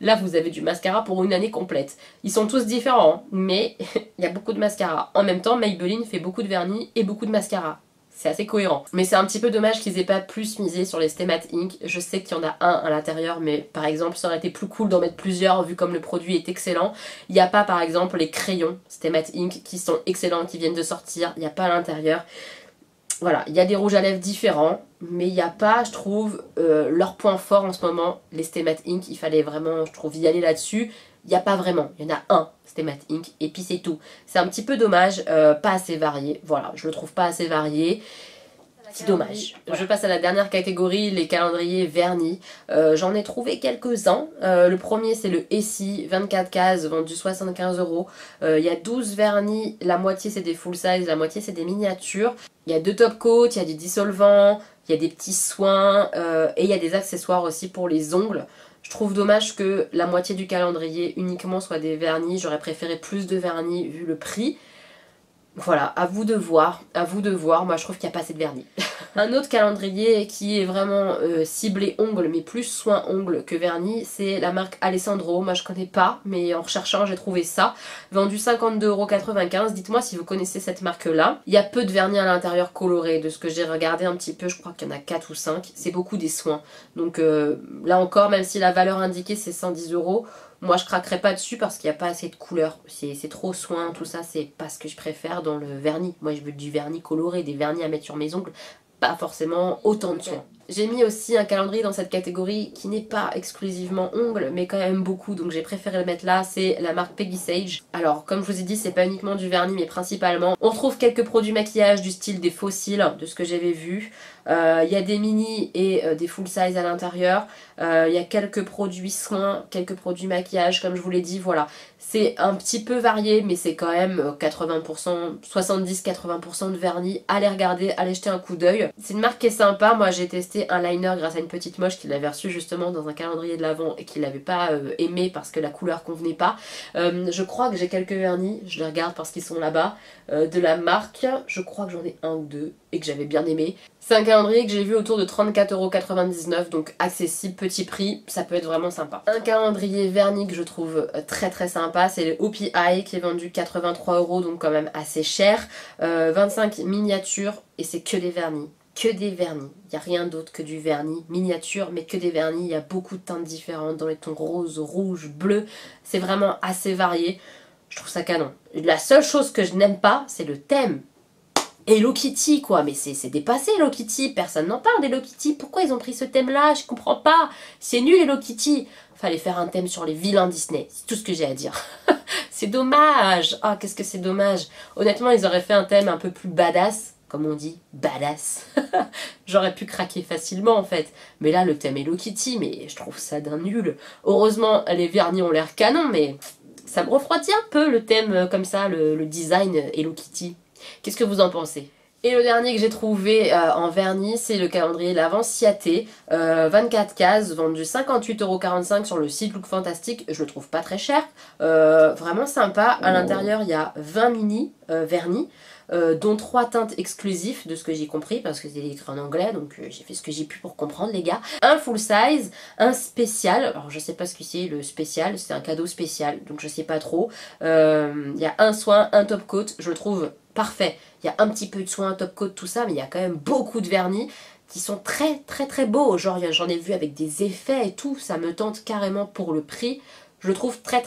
Là, vous avez du mascara pour une année complète. Ils sont tous différents, mais il y a beaucoup de mascara. En même temps, Maybelline fait beaucoup de vernis et beaucoup de mascara. C'est assez cohérent. Mais c'est un petit peu dommage qu'ils aient pas plus misé sur les Stay Matte Ink. Je sais qu'il y en a un à l'intérieur, mais par exemple, ça aurait été plus cool d'en mettre plusieurs vu comme le produit est excellent. Il n'y a pas par exemple les crayons Stay Matte Ink qui sont excellents, qui viennent de sortir. Il n'y a pas à l'intérieur. Voilà, il y a des rouges à lèvres différents, mais il n'y a pas, je trouve, leur point fort en ce moment, les Stay Matte Ink. Il fallait vraiment, je trouve, y aller là-dessus. Il n'y a pas vraiment, il y en a un Stay Matte Ink et puis c'est tout. C'est un petit peu dommage, pas assez varié, voilà, je le trouve pas assez varié. C'est dommage. Je passe à la dernière catégorie, les calendriers vernis. J'en ai trouvé quelques-uns. Le premier c'est le Essie, 24 cases, vendu 75 €. Il y a 12 vernis, la moitié c'est des full size, la moitié c'est des miniatures. Il y a 2 top coats, il y a du dissolvant, il y a des petits soins et il y a des accessoires aussi pour les ongles. Je trouve dommage que la moitié du calendrier uniquement soit des vernis. J'aurais préféré plus de vernis vu le prix. Voilà, à vous de voir, à vous de voir. Moi je trouve qu'il n'y a pas assez de vernis. Un autre calendrier qui est vraiment ciblé ongles, mais plus soin ongles que vernis, c'est la marque Alessandro. Moi je connais pas, mais en recherchant j'ai trouvé ça. Vendu 52,95 €. Dites-moi si vous connaissez cette marque-là. Il y a peu de vernis à l'intérieur coloré. De ce que j'ai regardé un petit peu, je crois qu'il y en a 4 ou 5. C'est beaucoup des soins. Donc là encore, même si la valeur indiquée c'est 110 €, moi je craquerai pas dessus parce qu'il n'y a pas assez de couleurs. C'est trop soin, tout ça, c'est pas ce que je préfère dans le vernis. Moi je veux du vernis coloré, des vernis à mettre sur mes ongles, pas forcément autant de soin. J'ai mis aussi un calendrier dans cette catégorie qui n'est pas exclusivement ongles, mais quand même beaucoup, donc j'ai préféré le mettre là, c'est la marque Peggy Sage. Alors, comme je vous ai dit, c'est pas uniquement du vernis, mais principalement. On retrouve quelques produits maquillage du style des fossiles, de ce que j'avais vu. Il y a des mini et des full size à l'intérieur. Il y a quelques produits soins, quelques produits maquillage, comme je vous l'ai dit, voilà. C'est un petit peu varié, mais c'est quand même 80%, 70-80% de vernis. Allez regarder, allez jeter un coup d'œil. C'est une marque qui est sympa. Moi j'ai testé un liner grâce à une petite moche qui l'avait reçu justement dans un calendrier de l'Avent et qui l'avait pas aimé parce que la couleur convenait pas. Je crois que j'ai quelques vernis, je les regarde parce qu'ils sont là-bas, de la marque. Je crois que j'en ai un ou deux et que j'avais bien aimé. C'est un calendrier que j'ai vu autour de 34,99 €, donc accessible, petit prix, ça peut être vraiment sympa. Un calendrier vernis que je trouve très très sympa, c'est le Hopi Eye qui est vendu 83 €, donc quand même assez cher. 25 miniatures et c'est que des vernis. Que des vernis, il n'y a rien d'autre que du vernis miniature, mais que des vernis, il y a beaucoup de teintes différentes dans les tons rose, rouge, bleu, c'est vraiment assez varié, je trouve ça canon. La seule chose que je n'aime pas, c'est le thème. Hello Kitty quoi, mais c'est dépassé Hello Kitty, personne n'en parle d'Hello Kitty, pourquoi ils ont pris ce thème là, je comprends pas, c'est nul Hello Kitty. Fallait faire un thème sur les vilains Disney, c'est tout ce que j'ai à dire. C'est dommage, ah qu'est-ce que c'est dommage. Honnêtement ils auraient fait un thème un peu plus badass, comme on dit, badass. J'aurais pu craquer facilement en fait, mais là le thème Hello Kitty, mais je trouve ça d'un nul. Heureusement les vernis ont l'air canon, mais ça me refroidit un peu le thème comme ça, le design Hello Kitty. Qu'est-ce que vous en pensez? Et le dernier que j'ai trouvé en vernis, c'est le calendrier l'Avent Ciaté, 24 cases, vendu 58,45 € sur le site Look Fantastic. Je le trouve pas très cher, vraiment sympa. À l'intérieur, il y a 20 mini vernis, dont 3 teintes exclusives, de ce que j'ai compris, parce que c'est écrit en anglais, donc j'ai fait ce que j'ai pu pour comprendre les gars. Un full size, un spécial, alors je sais pas ce que c'est le spécial, c'est un cadeau spécial, donc je sais pas trop. Il y a un soin, un top coat, je le trouve parfait. Il y a un petit peu de soin, top coat, tout ça, mais il y a quand même beaucoup de vernis qui sont très très très beaux. Genre j'en ai vu avec des effets et tout, ça me tente carrément pour le prix. Je le trouve très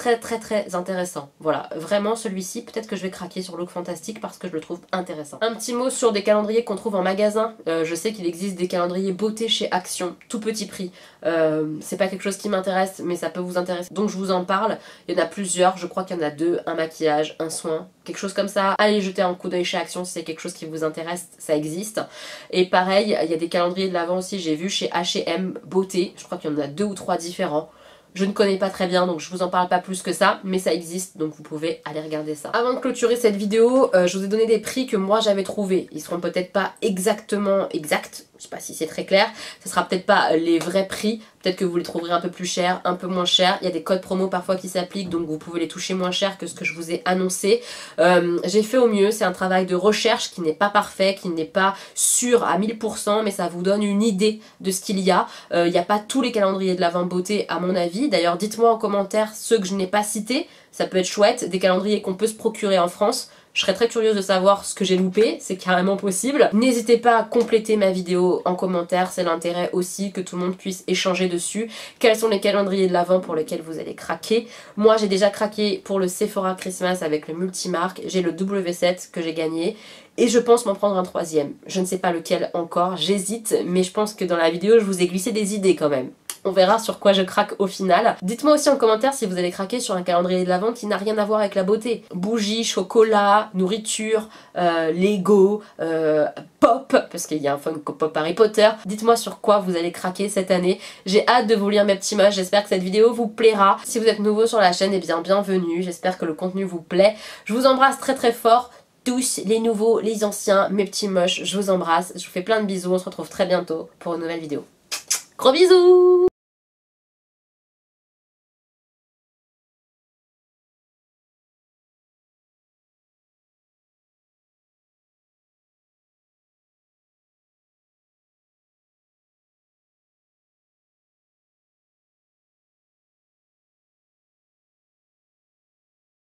intéressant. Voilà, vraiment celui-ci, peut-être que je vais craquer sur Look Fantastic parce que je le trouve intéressant. Un petit mot sur des calendriers qu'on trouve en magasin. Je sais qu'il existe des calendriers beauté chez Action, tout petit prix. C'est pas quelque chose qui m'intéresse, mais ça peut vous intéresser. Donc je vous en parle. Il y en a plusieurs, je crois qu'il y en a 2, un maquillage, un soin, quelque chose comme ça. Allez jeter un coup d'œil chez Action si c'est quelque chose qui vous intéresse, ça existe. Et pareil, il y a des calendriers de l'Avent aussi, j'ai vu chez H&M Beauté. Je crois qu'il y en a 2 ou 3 différents. Je ne connais pas très bien donc je vous en parle pas plus que ça, mais ça existe donc vous pouvez aller regarder ça. Avant de clôturer cette vidéo, je vous ai donné des prix que moi j'avais trouvés. Ils seront peut-être pas exactement exacts, je sais pas si c'est très clair, ce sera peut-être pas les vrais prix, peut-être que vous les trouverez un peu plus chers, un peu moins chers. Il y a des codes promo parfois qui s'appliquent donc vous pouvez les toucher moins cher que ce que je vous ai annoncé. J'ai fait au mieux, c'est un travail de recherche qui n'est pas parfait, qui n'est pas sûr à 1000%, mais ça vous donne une idée de ce qu'il y a. Il n'y a pas tous les calendriers de l'Avent beauté à mon avis. D'ailleurs, dites-moi en commentaire ceux que je n'ai pas cités, ça peut être chouette, des calendriers qu'on peut se procurer en France. Je serais très curieuse de savoir ce que j'ai loupé, c'est carrément possible. N'hésitez pas à compléter ma vidéo en commentaire, c'est l'intérêt aussi que tout le monde puisse échanger dessus. Quels sont les calendriers de l'Avent pour lesquels vous allez craquer? Moi j'ai déjà craqué pour le Sephora Christmas avec le multimarque, j'ai le W7 que j'ai gagné. Et je pense m'en prendre un troisième. Je ne sais pas lequel encore, j'hésite, mais je pense que dans la vidéo je vous ai glissé des idées quand même. On verra sur quoi je craque au final. Dites-moi aussi en commentaire si vous allez craquer sur un calendrier de l'Avent qui n'a rien à voir avec la beauté. Bougies, chocolat, nourriture, Lego, pop, parce qu'il y a un Funko Pop Harry Potter. Dites-moi sur quoi vous allez craquer cette année. J'ai hâte de vous lire mes petits moches, j'espère que cette vidéo vous plaira. Si vous êtes nouveau sur la chaîne, eh bien bienvenue, j'espère que le contenu vous plaît. Je vous embrasse très fort. Tous les nouveaux, les anciens, mes petits moches, je vous embrasse, je vous fais plein de bisous, on se retrouve très bientôt pour une nouvelle vidéo. Gros bisous!